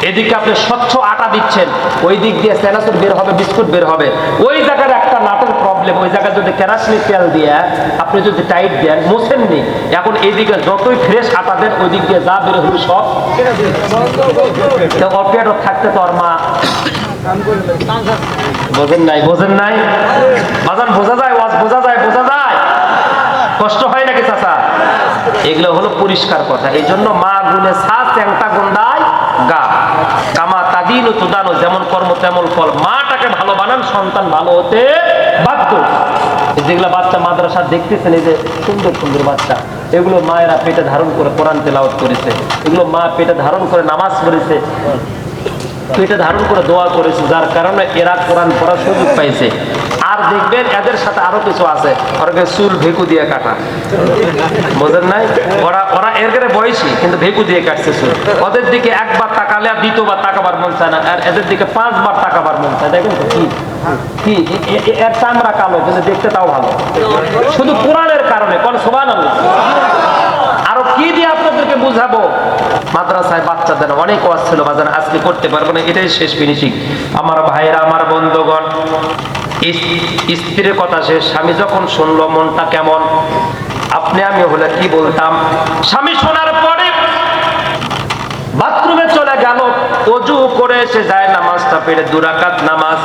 এদিকে আপনি স্বচ্ছ আটা দিচ্ছেন, ওই দিক দিয়ে চানাচুর বের হবে, বিস্কুট বের হবে, ওই জায়গার একটা নাটের প্রবলেম, ওই জায়গায় যদি কেরাসিন তেল দিয়ে আপনি যদি টাইট দেন, মোছেননি, এখন এইদিকে যতই ফ্রেশ আটা দেন, ওই দিক দিয়ে যা বের হবে সব অপেটও থাকতে তো আর মা বোঝেন নাই, বোঝেন নাই বাজান, বোঝা যায়, ওয়াজ বোঝা যায়, বোঝা যায়, কষ্ট হয় নাকি চাচা? এগুলো হলো পরিষ্কার কথা। এই জন্য মা গুনে সা চ্যাংটা গন্ডায় গা, কামা তাগি দিন ও তুদানো, যেমন কর্ম তেমন ফল। মাটাকে ভালো বানান, সন্তান ভালো হতে বাধ্য। যেগুলো বাচ্চা মাদ্রাসা দেখতেছেন, এই যে সুন্দর সুন্দর বাচ্চা, এগুলো মায়েরা পেটে ধারণ করে কোরআন তেলাওয়াত করেছে, এগুলো মা পেটে ধারণ করে নামাজ পড়েছে, পেটে ধারণ করে দোয়া করেছে, যার কারণে এরা কোরআন পড়ার সুযোগ পাইছে। আর দেখবেন এদের সাথে আরো কিছু আছে, ওরা চুল ভেকু দিয়ে কাটা, বোঝেন নাই? ওরা এর বয়সী কিন্তু ভেকু দিয়ে কাটছে চুল। ওদের দিকে একবার তাকালে আর দ্বিতীয়বার তাকাবার মন চায় না, আর এদের দিকে 5 বার তাকাবার মন চায়। দেখেন তো কি এর চামড়া কালো কিন্তু দেখতে তাও ভালো, শুধু কোরআনের কারণে। কোন সুবহানাল্লাহ। আরো কি দিয়ে আপনাদেরকে বুঝাবো? মাদ্রাসায় বাচ্চাদের অনেক ওয়াজ ছিল বাজান, আজকে করতে পারবো না, এটাই শেষ ফিনিশিং। আমার ভাইরা, আমার বন্ধুগণ, স্ত্রীর কথা শেষ। স্বামী যখন শুনলো মনটা কেমন? আপনি আমি হলে কি বলতাম? স্বামী শোনার পরে বাথরুমে চলে গেল, ওযু করে এসে যায় নামাজটা পড়ে 2 রাকাত নামাজ।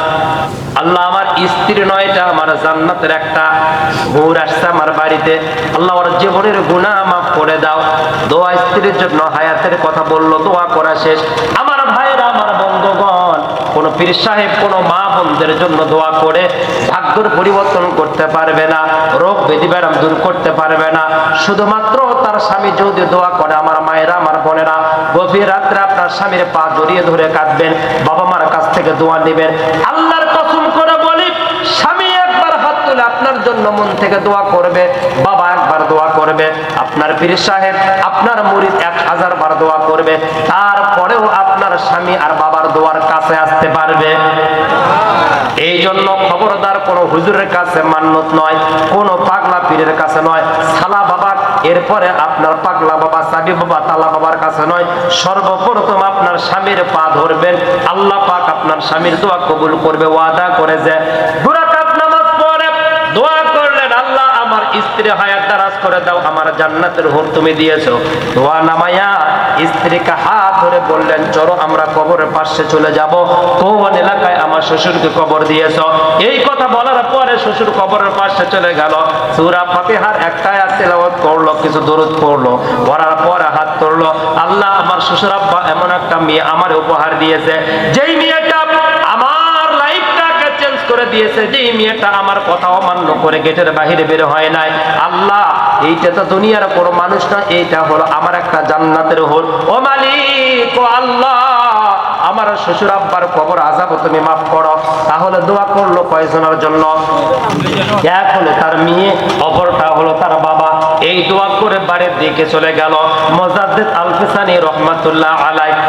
আল্লাহ, আমার স্ত্রী নয়, এটা আমার জান্নাতের একটা হুর আসছে আমার বাড়িতে, আল্লাহ ওর জীবনের গুনাহ মাফ করে দাও। দোয়া স্ত্রীর জন্য হায়াতের কথা বললো, দোয়া করা শেষ। আমার ভাইরা, আমার বন্ধুগণ, কোন পীর সাহেব কোন মা বোনদের জন্য দোয়া করে ভাগ্যের পরিবর্তন করতে পারবে না, রোগ ব্যাধি ব্যারাম দূর করতে পারবে না। শুধুমাত্র তার স্বামী যদি দোয়া করে, আমার মায়েরা, আমার বোনেরা, গভীর রাত্রে আপনার স্বামীর পা জড়িয়ে ধরে কাঁদবেন, বাবা মার কাছ থেকে দোয়া নেবেন। আল্লাহর কসম করে বলি, স্বামী একবার হাত তুলে আপনার জন্য মন থেকে দোয়া করবে, বাবা একবার দোয়া করবে, আপনার পীর সাহেব, আপনার মুরিদ 1000 বার দোয়া করবে, তারপরেও আপনার স্বামী আর বাবার দোয়ার কাছে আসতে পারবে। এই জন্য খবরদার কোন হুজুরের কাছে মান্নত নয়, কোন পাগলা পীরের কাছে নয়, সালা বাবা, এরপরে আপনার পাগলা বাবা, সাবি বাবা, তালা বাবার কাছে নয়, সর্বপ্রথম আপনার স্বামীর পা ধরবেন। আল্লাহ পাক আপনার স্বামীর দোয়া কবুল করবে, ওয়াদা করে যে 2 রাকাত নামাজ পড়ে দোয়া করলেন, আল্লাহ আমার স্ত্রী হায়াত দারাজ করে দাও, আমার জান্নাতের হুর তুমি দিয়েছো। দোয়া নামায়া স্ত্রীকে হাত ধরে বললেন, চলো আমরা কবরের পাশে চলে যাব, কোন এলাকায় আমার শ্বশুরকে কবর দিয়েছো। এই কথা বলার পরে শ্বশুর কবরের পাশে চলে গেল, সূরা ফাতিহার একটা আয়াত তেলাওয়াত করলো, কিছু দরুদ পড়লো, পড়ার পরে হাত তুললো, আল্লাহ আমার শ্বশুর আব্বা এমন একটা মেয়ে আমার উপহার দিয়েছে, যেই মেয়েটা আমার লাইফটাকে চেঞ্জ করে দিয়েছে, যেই মেয়েটা আমার কথা অমান্য করে গেটের বাইরে বের হয় নাই। আল্লাহ, এইটা তো দুনিয়ার কোনো মানুষ না, এইটা হলো আমার একটা জান্নাতের হোল। ও মালিক, ও আল্লাহ, আমার শ্বশুর আব্বার কবর আযাব তুমি মাফ করো। তাহলে দোয়া করলো কয়জনের জন্য? এক হলো তার মেয়ে, অপরটা হলো তার বাবা। এই দোয়া করে বাড়ির দিকে চলে গেল মুজাদ্দিদ আল-ফিসানি রাহমাতুল্লাহ আলাইহি।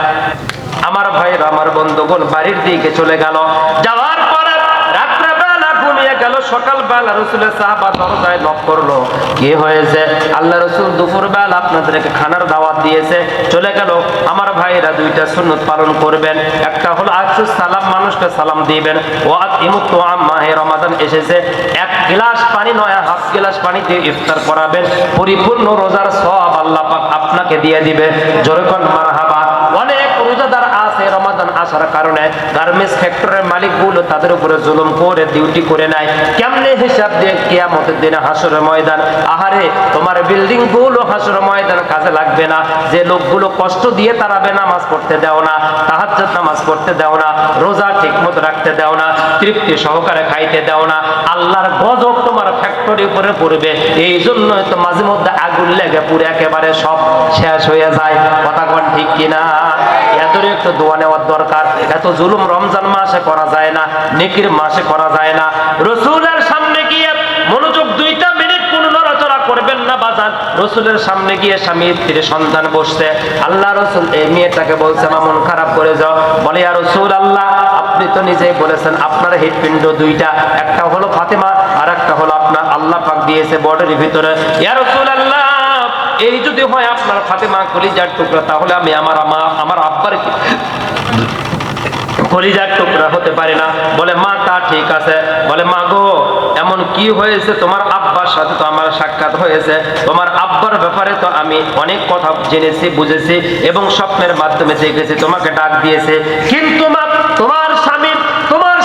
আমার ভাইরা, আমার বন্ধুগণ, বাড়ির দিকে চলে গেল। যাওয়ার পরে রাত্রেবেলা ঘুমিয়ে গেল, সকালবেলা রাসূলের সাহাবা দরজায় নক করলো, কি হয়েছে? আল্লাহ রাসূল দুপুরবেলা আপনাদেরকে খানার দাওয়াত দিয়েছে, চলে গেল। আমার ভাইরা, 2টা সুন্নত পালন করবেন, একটা হলো আফসুস সালাম, মানুষকে সালাম দিবেন, ওয়া আতিমুত তুআম, মাহে রমাদান এসেছে, 1 গ্লাস পানি নয়, 1/2 গ্লাস পানি দিয়ে ইফতার করাবেন, পরিপূর্ণ রোজার সওয়াব আল্লাহ পাক আপনাকে দিয়ে দিবে। জোরে কোন মারহাবা। অনেক রোজাদার আছে, রমাদান আসার কারণে গার্মেন্টস ফ্যাক্টরির মালিকগুলো তাদের উপরে জুলুম করে ডিউটি করে নেয়, কেমনে হিসাব দিয়ে কিয়ামতের দিনে হাসরের ময়দান। আহারে, তোমার বিল্ডিং গুলো হাসরের ময়দান কাজে লাগবে না, যে লোকগুলো কষ্ট দিয়ে তারাবে নামাজ পড়তে দাও না, তাহাজ্জুদ নামাজ পড়তে দাও না, রোজা ঠিকমতো রাখতে দাও না, তৃপ্তি সহকারে খাইতে দাও না, আল্লাহর গজব তোমার ফ্যাক্টরি উপরে পড়বে। এই জন্যই তো মাঝে মধ্যে আগুন লেগে পুরো একেবারে সব শেষ হয়ে যায়। কথা কোন ঠিক কিনা? এদের একটু দোয়া নেওয়ার দরকার। এত জুলুম রমজান মাসে করা যায় না, নেকির মাসে করা যায় না। রাসূলের সামনে গিয়ে মনোযোগ 2টা মিনিট কোনো নড়াচড়া করবেন না বাজান। রাসূলের সামনে গিয়ে স্বামী স্ত্রী সন্তান বসছে, আল্লাহ রাসূল এই মেয়েটাকে বলছে, মা মন খারাপ করে যাও। বলে, ইয়া রাসূলুল্লাহ, আপনি তো নিজেই বলেছেন আপনার হৃৎপিণ্ড 2টা, একটা হলো ফাতেমা আর একটা হলো আপনার, আল্লাহ পাক দিয়েছে বডির ভিতরে। ইয়া রাসূলুল্লাহ, এই যদি হয় আপনার ফাতেমা কলিজার টুকরা, তাহলে আমি আমার আব্বার কলিজার টুকরা হতে পারে না। বলে, মা তা ঠিক আছে। বলে, মা গো, এমন কি হয়েছে? তোমার আব্বার সাথে তো আমার সাক্ষাৎ হয়েছে, তোমার আব্বার ব্যাপারে তো আমি অনেক কথা জেনেছি, বুঝেছি এবং স্বপ্নের মাধ্যমে দেখেছি, তোমাকে ডাক দিয়েছে, কিন্তু মা তোমার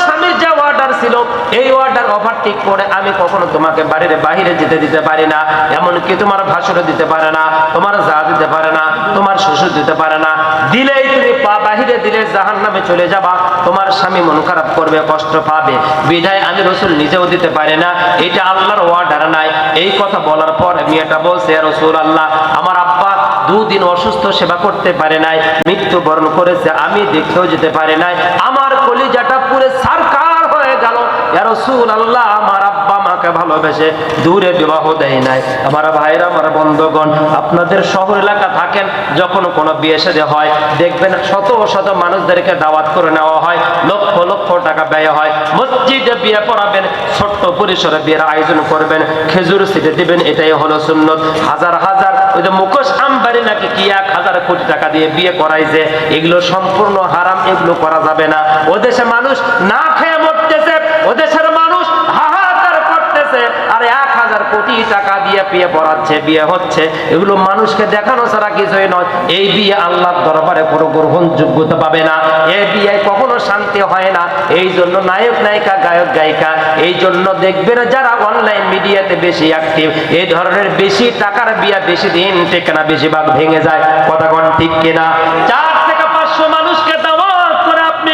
স্বামীর যে অর্ডার ছিল, এই অর্ডার ঠিক করে আমি কখনো তোমাকে বাড়ির বাহিরে যেতে দিতে পারি না, এমনকি তোমার ভাসুরও দিতে পারে না, তোমার যা দিতে পারে না, তোমার শ্বশুর দিতে পারে না। দিলেই তুমি বাহিরে দিলে জাহান্নামে চলে যাবা, তোমার স্বামী মন খারাপ করবে, কষ্ট পাবে, বিধায় আমি রাসূল নিজেও দিতে পারি না, এটা আল্লাহর অর্ডার নাই। এই কথা বলার পর মেয়েটা বলছে, ইয়া রাসূলুল্লাহ, আমার আব্বা 2 দিন অসুস্থ, সেবা করতে পারে নাই, মৃত্যুবরণ করেছে, আমি দেখতেও যেতে পারি নাই, আমার কলিজাটা পুরো সারকার হয়ে গেল। ইয়া রাসূলুল্লাহ, আমার আব্বা মাকে ভালোবেসে দূরে বিবাহ দেয় নাই। আমার ভাইরা, আমার বন্ধুগণ, আপনাদের শহর এলাকা থাকেন, যখন কোনো বিয়ে শাদী হয় দেখবেন শত শত মানুষদেরকে দাওয়াত করে নেওয়া হয়, লক্ষ লক্ষ টাকা ব্যয় হয়, মসজিদে বিয়ে পড়াবেন, ছোট্ট পরিসরে বিয়ের আয়োজন করবেন, খেজুর ছিটে দিবেন, এটাই হলো সুন্নত। হাজার হাজার ওই যে মুখোশ আম্বারি নাকি কি 1000 কোটি টাকা দিয়ে বিয়ে করাইছে, এগুলো সম্পূর্ণ হারাম, এগুলো করা যাবে না। ও দেশে মানুষ না খেয়ে মরতেছে, ও দেশের মানুষ হাহাকার করতেছে, আর 1000 কোটি টাকা দিয়ে বিয়ে পড়াচ্ছে, বিয়ে হচ্ছে, এগুলো মানুষকে দেখানো ছাড়া কিছুই নয়। এই বিয়ে আল্লাহর দরবারে কোনো গ্রহণযোগ্যতা পাবে না, এই বিয়ে কখনো শান্তি হয় না। এই জন্য নায়ক নায়িকা, গায়ক গায়িকা, এই জন্য দেখবেন যারা অনলাইন মিডিয়াতে বেশি অ্যাক্টিভ, এই ধরনের বেশি টাকার বিয়ে বেশি দিন টেকে না, বেশিরভাগ ভেঙে যায়। কথা কোন ঠিক কিনা? 4 থেকে 500 মানুষকে দাওয়াত করে আপনি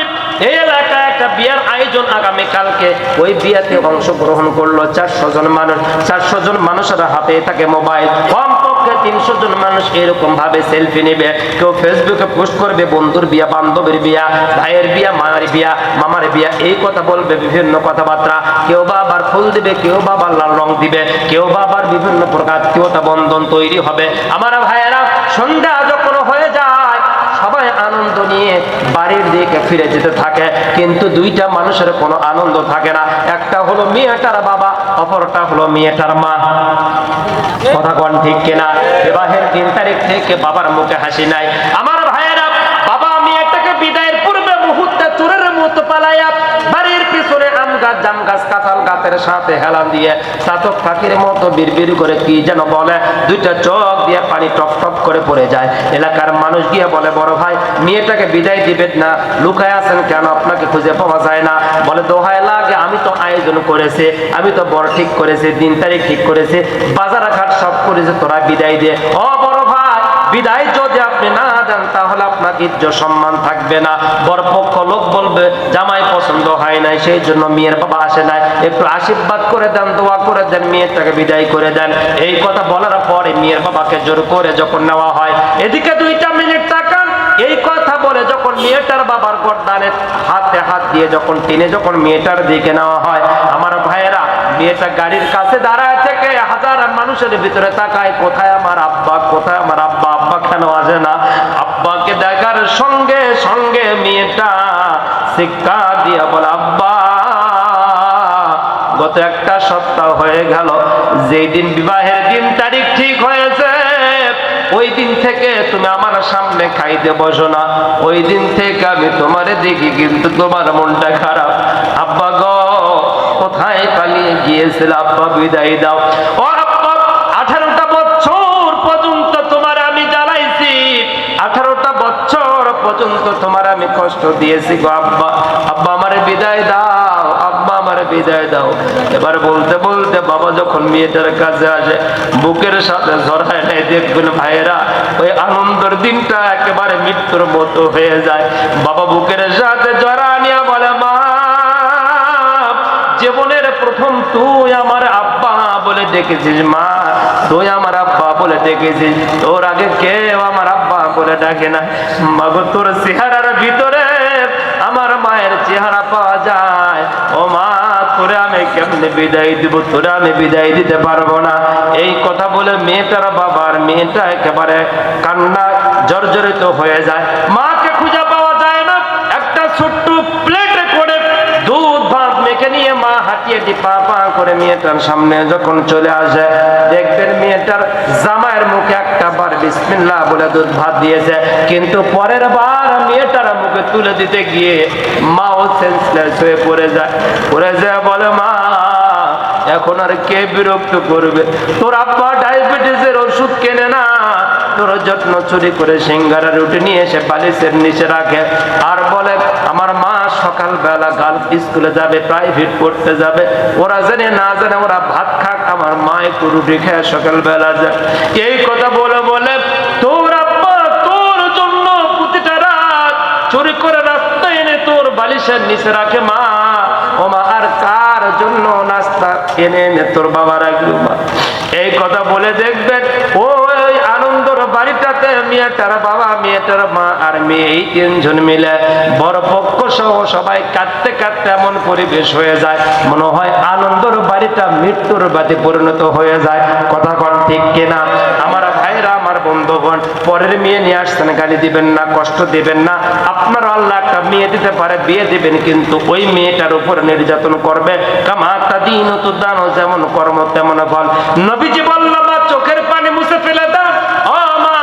এই এলাকায় একটা বিয়ের আয়োজন, আগামী কালকে ওই বিয়েতে অংশগ্রহণ করলো 400 জন মানুষ, 400 জন মানুষের হাতে থাকে মোবাইল, কমপক্ষে 300 জন মানুষ এরকম ভাবে সেলফি নেবে, কেউ ফেসবুকে পোস্ট করবে, বন্ধুর বিয়া, বান্ধবীর বিয়া, ভাইয়ের বিয়া, মায়ের বিয়া, মামার বিয়া, এই কথা বলবে, বিভিন্ন কথাবার্তা, কেউ বা আবার ফুল দিবে, কেউ বা আবার লাল রং দিবে, কেউ বা আবার বিভিন্ন প্রকার আত্মীয়তা বন্ধন তৈরি হবে। আমার ভাইয়েরা, সন্ধ্যা যখন হয়ে যায় সবাই আনন্দ নিয়ে বাড়ির দিকে ফিরে যেতে থাকে, কিন্তু দুইটা মানুষের কোনো আনন্দ থাকে না, একটা হলো মেয়েটার বাবা, অপরটা হলো মেয়েটার মা। কথা কোন ঠিক কিনা? বিবাহের 3 তারিখ থেকে বাবার মুখে হাসি নাই। আমার ভাইয়েরা, বাবা মেয়েটাকে বিদায়ের পূর্বে মুহূর্তে চোরের মতো পালাইয়া বাড়ির পিছনে আম গাছ, জাম গাছ, কাঁঠাল গাছের সাথে হেলান দিয়ে চাতক পাখির মতো বিড়বিড় করে কি যেন বলে, দুইটা চোখ দিয়ে পানি টপ টপ করে পড়ে যায়। এলাকার মানুষ গিয়ে বলে, বড় ভাই, মেয়েটাকে বিদায় দিবেন না, লুকায় আছেন কেন, আপনাকে খুঁজে পাওয়া যায় না? বলে, দোহাই লাগে, আমি তো আয়োজন করেছি, আমি তো বড় ঠিক করেছি, 3 তারিখ ঠিক করেছি, বাজার ঘাট সব করেছে, তোরা বিদায় দে। ও বড় ভাই, বিদায় যদি আপনি না দেন তাহলে আপনার ইজ্জত সম্মান থাকবে না, বরপক্ষ লোক বলবে জামাই পছন্দ হয় নাই, সেই জন্য মেয়ের বাবা আসে নাই, একটু আশীর্বাদ করে দেন, দোয়া করে দেন, মেয়েটাকে বিদায় করে দেন। এই কথা বলার পরে মেয়ের বাবাকে জোর করে যখন নেওয়া হয়, এদিকে 2 মিনিট তাকান, এই কথা বলে যখন মেয়েটার বাবার গর্দানে হাতে হাত দিয়ে যখন টেনে যখন মেয়েটার দিকে নেওয়া হয়, আমার ভাইয়েরা, মেয়েটা গাড়ির কাছে দাঁড়ায় থেকে হাজার মানুষের ভিতরে তাকায়, কোথায় আমার আব্বা, কোথায় আমার আব্বা, আব্বা কেন আসে না? আব্বাকে দেখার সঙ্গে সঙ্গে মেয়েটা শিক্ষা দিয়ে বলে, আব্বা, গত 1 সপ্তাহ হয়ে গেল, যেই দিন বিবাহের 3 তারিখ ঠিক হয়েছে, ওই দিন থেকে তুমি আমার সামনে খাইতে বসো না, ওই দিন থেকে আমি তোমারে দেখি কিন্তু তোমার মনটা খারাপ। আব্বা গো, কোথায় পালিয়ে গিয়েছিল? আব্বা বিদায় দাও। ও আব্বা, 18টা বছর পর্যন্ত তোমার আমি জ্বালাইছি, 18টা বছর পর্যন্ত তোমার আমি কষ্ট দিয়েছি গো আব্বা, আব্বা আমারে বিদায় দাও, আব্বা আমারে বিদায় দাও। এবার বলতে বলতে বাবা যখন মেয়েটার কাছে আসে, বুকের সাথে জড়ায় নেয়, দেখবেন ভাইয়েরা, ওই আনন্দের দিনটা একেবারে মৃত্যুর মতো হয়ে যায়। বাবা বুকের সাথে জড়া নিয়ে বলে, মা, জীবনের প্রথম তুই আমার আব্বা বলে ডেকেছিস, মা, তুই আমার আব্বা বলে ডেকেছিস, তোর আগে কেউ আমার আব্বা বলে ডাকে না। মাগো, তোর চেহারার ভিতরে আমার মায়ের চেহারা পাওয়া যায়, ও মা, তোরে আমি কেমনে বিদায় দিব, তোরে আমি বিদায় দিতে পারবো না। এই কথা বলে মেয়েটার বাবার, মেয়েটা একেবারে কান্না জর্জরিত হয়ে যায়। মাকে খুঁজে পাওয়া যায় না। একটা ছোট্ট প্লেটে করে দুধ ভাত মেখে নিয়ে মা হাঁটিয়ে পা পা করে মেয়েটার সামনে যখন চলে আসে, দেখবেন মেয়েটার জামাইয়ের মুখে একটা বার বিসমিল্লাহ বলে দুধ ভাত দিয়েছে, কিন্তু পরের বার মেয়েটার মুখে তুলে দিতে গিয়ে মাও সেন্সলেস হয়ে পড়ে যায়। বলে, মা, এখন আর কে বিরক্ত করবে? তোর আব্বা ডায়াবেটিসের ওষুধ কেনে না, তোর যত্ন চুরি করে সিঙ্গারা রুটি নিয়ে এসে বালিশের নিচে রাখে, আর বলে আমার মা সকালবেলা গার্লস স্কুলে যাবে, প্রাইভেট পড়তে যাবে, ওরা জানে না জানে ওরা ভাত খাক, আমার মা একটু রুটি খেয়ে সকালবেলা যায়। এই কথা বলে বলে তোর আব্বা তোর জন্য প্রতিটা রাত চুরি করে রাস্তা এনে তোর বালিশের নিচে রাখে মা। ও মা, আর কার জন্য নাস্তা এনে এনে তোর বাবা রাখবে মা? এই কথা বলে দেখবেন ওই আনন্দর বাড়িটাতে মেয়েটার বাবা, মেয়েটার মা আর মেয়ে, এই তিনজন মিলে বড় পক্ষ সহ সবাই কাঁদতে কাঁদতে এমন পরিবেশ হয়ে যায়, মনে হয় আনন্দর বাড়িটা মৃত্যুর বাড়ি পরিণত হয়ে যায়। কথা কন ঠিক কিনা? আমার ভাইরা, আমার বন্ধুগণ, পরের মেয়ে নিয়ে আসছেন, গালি দিবেন না, কষ্ট দিবেন না। আপনার আল্লাহ একটা মেয়ে দিতে পারে, বিয়ে দিবেন, কিন্তু ওই মেয়েটার উপর নির্যাতন করবে। কামা তাদিন তুদান, যেমন কর্ম তেমন ফল। নবীজি বলল, মা চোখের পানি মুছে ফেলে দাও। ও মা,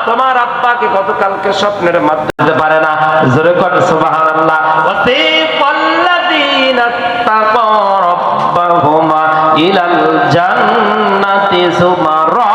তোমার আব্বাকে গতকালকে স্বপ্নের মাধ্যমে পারে না। জোরে করে সুবহানাল্লাহ। ওয়াসিফাল্লাযীনা তাকাউ রাব্বাহুমা ইলাল জান্নাতি যুমারা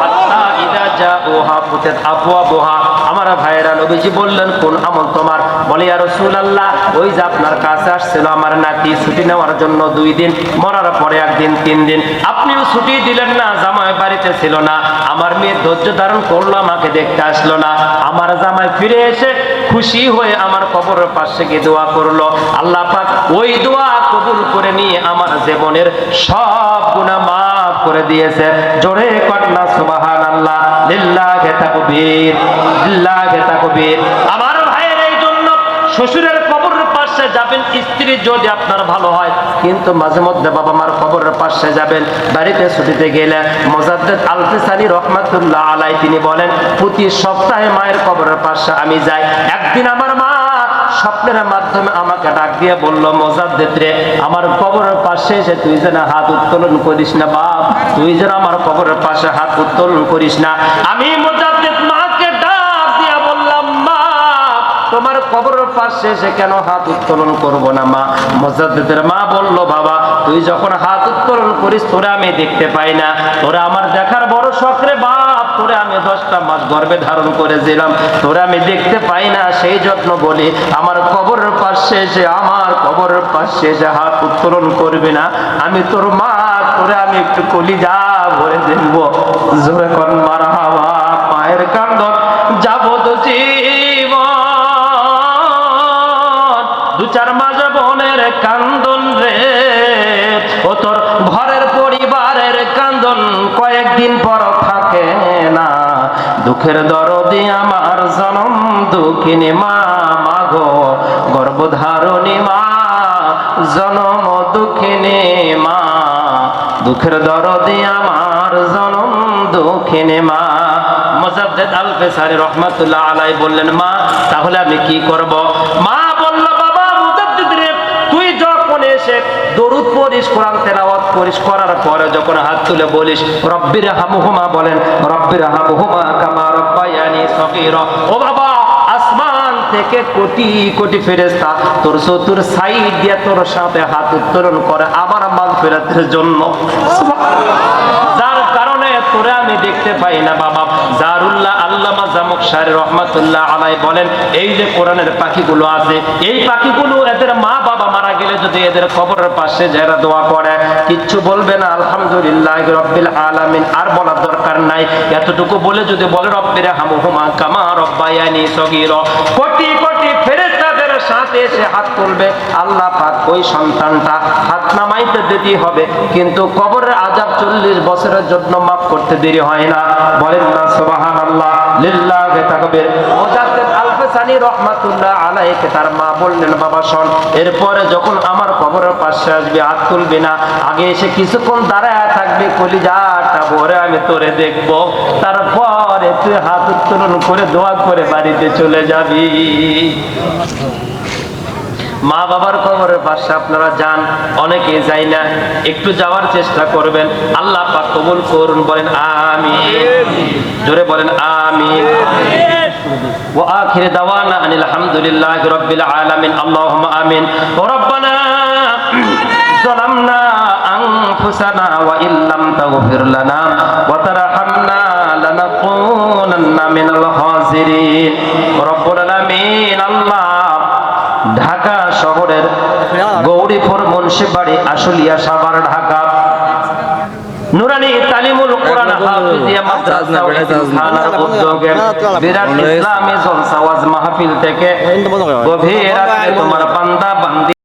হাত্তা ইযা জাউহা ফুতিহাত আবওয়াবুহা। আমার ভাইয়েরা, নবীজি বললেন, কোন আমল তোমার? বলে, ইয়া রাসূলুল্লাহ, ওই যে আপনার কাছে আসছিল আমার নাতি ছুটি নেওয়ার জন্য 2 দিন, মরার পরে 1 দিন, 3 দিন, আপনিও ছুটি দিলেন না, জামাই বাড়িতে ছিল না, আমার মেয়ে ধৈর্য ধারণ করলো, আমাকে দেখতে আসলো না। আমার জামাই ফিরে এসে খুশি হয়ে আমার কবরের পাশে গিয়ে দোয়া করলো, আল্লাহ পাক ওই দোয়া কবুল করে নিয়ে আমার জীবনের সব গুনাহ মাফ করে দিয়েছে। জোরে কন্যা সুবহানাল্লাহ, লিল্লাহি তাকবীর, লিল্লাহি তাকবীর। আমার ভাইয়ের, এই জন্য শ্বশুরের কবরের পাশে যাবেন, স্ত্রী যদি আপনার ভালো হয়, কিন্তু মাঝে মধ্যে বাবা মার কবরের পাশে যাবেন। বাড়িতে ছুটিতে গেলে মুজাদ্দেদ আল-ফিসানি রাহমাতুল্লাহ আলাইহি তিনি বলেন, প্রতি সপ্তাহে মায়ের কবরের পাশে আমি যাই। একদিন আমার মা স্বপ্নের মাধ্যমে আমাকে ডাক দিয়ে বলল, মুজাদ্দেদ রে, আমার কবরের পাশে এসে তুই যেন হাত উত্তোলন করিস না বাপ, তুই যেন আমার কবরের পাশে হাত উত্তোলন করিস না। আমি মুজাদ্দেদ মাকে ডাক দিয়ে বললাম, মা, তোমার কবরের পাশে এসে কেন হাত উত্তোলন করব না মা? মুজাদ্দেদের মা বলল, বাবা, তুই যখন হাত উত্তোলন করিস তোরা আমি দেখতে পাই না, তোরা আমার দেখার বড় শখ রে বাপ, তোরে আমি 10টা মাস গর্ভে ধারণ করেছিলাম, তোরে আমি দেখতে পাই না, সেই যত্ন বলি আমার কবরের পাশে এসে, আমার কবরের পাশে এসে হাত উত্তোলন করবি না। আমি তোর মা, তোরে আমি একটু কলিজা ভরে দেখবো। জোরে কর মারহাবা। মায়ের কান্দন যাবতীয় 2-4 মাস বোনের কান্দন রে, ও তোর ঘরের পরিবারের কান্দন কয়েকদিন পর থাকে না। দুঃখের দরদি আমার জনম দুঃখিনী মা, মাগো গর্ভধারণী মা, জনম দুঃখিনী মা, দুঃখের দরদি আমার জনম দুঃখিনী মা। মুজাদ্দেদ আল-ফিসানি রাহমাতুল্লাহ আলাইহি বললেন, মা, তাহলে আমি কি করব? মা বলল, বাবা মুজাদ্দেদ রে, তুই যখন এসে দরুদ পড়িস, কোরআন তেলাওয়াত করিস, করার পরে যখন হাত তুলে বলিস রব্বির হামহুমা, বলেন রব্বির হামহুমা কামা রব্বায়ানি সগীরা, ও বাবা, আসমান থেকে কোটি কোটি ফেরেশতা তোর চতুর সাইড দিয়ে তোর সাথে হাত উত্তোলন করে আমার মাগফিরাতের জন্য। যার কারণে তোরে আমি দেখতে পাই না বাবা। জারুল্লাহ আল্লামা জামুকশারী রাহমাতুল্লাহ আলাইহি বলেন, এই যে কোরআনের পাখিগুলো আছে, এই পাখিগুলো এদের মা বাবা মারা গেলে যদি এদের কবরের পাশে যারা দোয়া করে, কিচ্ছু বলবে না আলহামদুলিল্লাহি রাব্বিল আলামিন, আর বলার দরকার নাই। এতটুকু বলে যদি বলে রব্বির হামহুমা কামা রব্বায়ানি সগীরা, কোটি কোটি ফেরেশতাদের সাথে এসে হাত তুলবে, আল্লাহ পাক ওই সন্তানটা হাত নামাইতে দেরি হবে, কিন্তু কবরের আযাব 40 বছরের জন্য মাফ করতে দেরি হয় না। বলেন না সুবহানাল্লাহ, লিল্লাহি তাকবীর। মুজাদ্দেদ আল-ফিসানি রাহমাতুল্লাহ আলাইহি তার মা বললেন, বাবা শোন, এরপরে যখন আমার কবরের পাশে আসবে হাত তুলবি না, আগে এসে কিছুক্ষণ দাঁড়ায় থাকবে, কলিজাটা ভরে আমি তোরে দেখব, তারপরে তুই হাত উত্তোলন করে দোয়া করে বাড়িতে চলে যাবি। মা বাবার কবরের পাশে আপনারা যান, অনেকে যাই না, একটু যাওয়ার চেষ্টা করবেন, আল্লাহ পাক কবুল করুন। বলেন আমিন, জোরে বলেন আমিন। ওয়া আখির দাওয়ানা আনিল হামদুলিল্লাহি রাব্বিল আলামিন। আল্লাহুম্মা আমিন। রব্বানা যালামনা আনফুসানা ওয়া ইল্লাম তাগফির লানা ওয়া তারহামনা লানাকুনান্না মিনাল খাসিরিন। রব্বানা গৌরীপুর মুন্সিবাড়ি আশুলিয়া সাভার ঢাকা। নুরানি তালিমুল কোরআন হাফিজিয়া মাদ্রাসা ও ইতিমখানার উদ্যোগে বিরাট ইসলামী জলসা ওয়াজ মাহফিল থেকে গভীর রাতে তোমার বান্দা বান্দি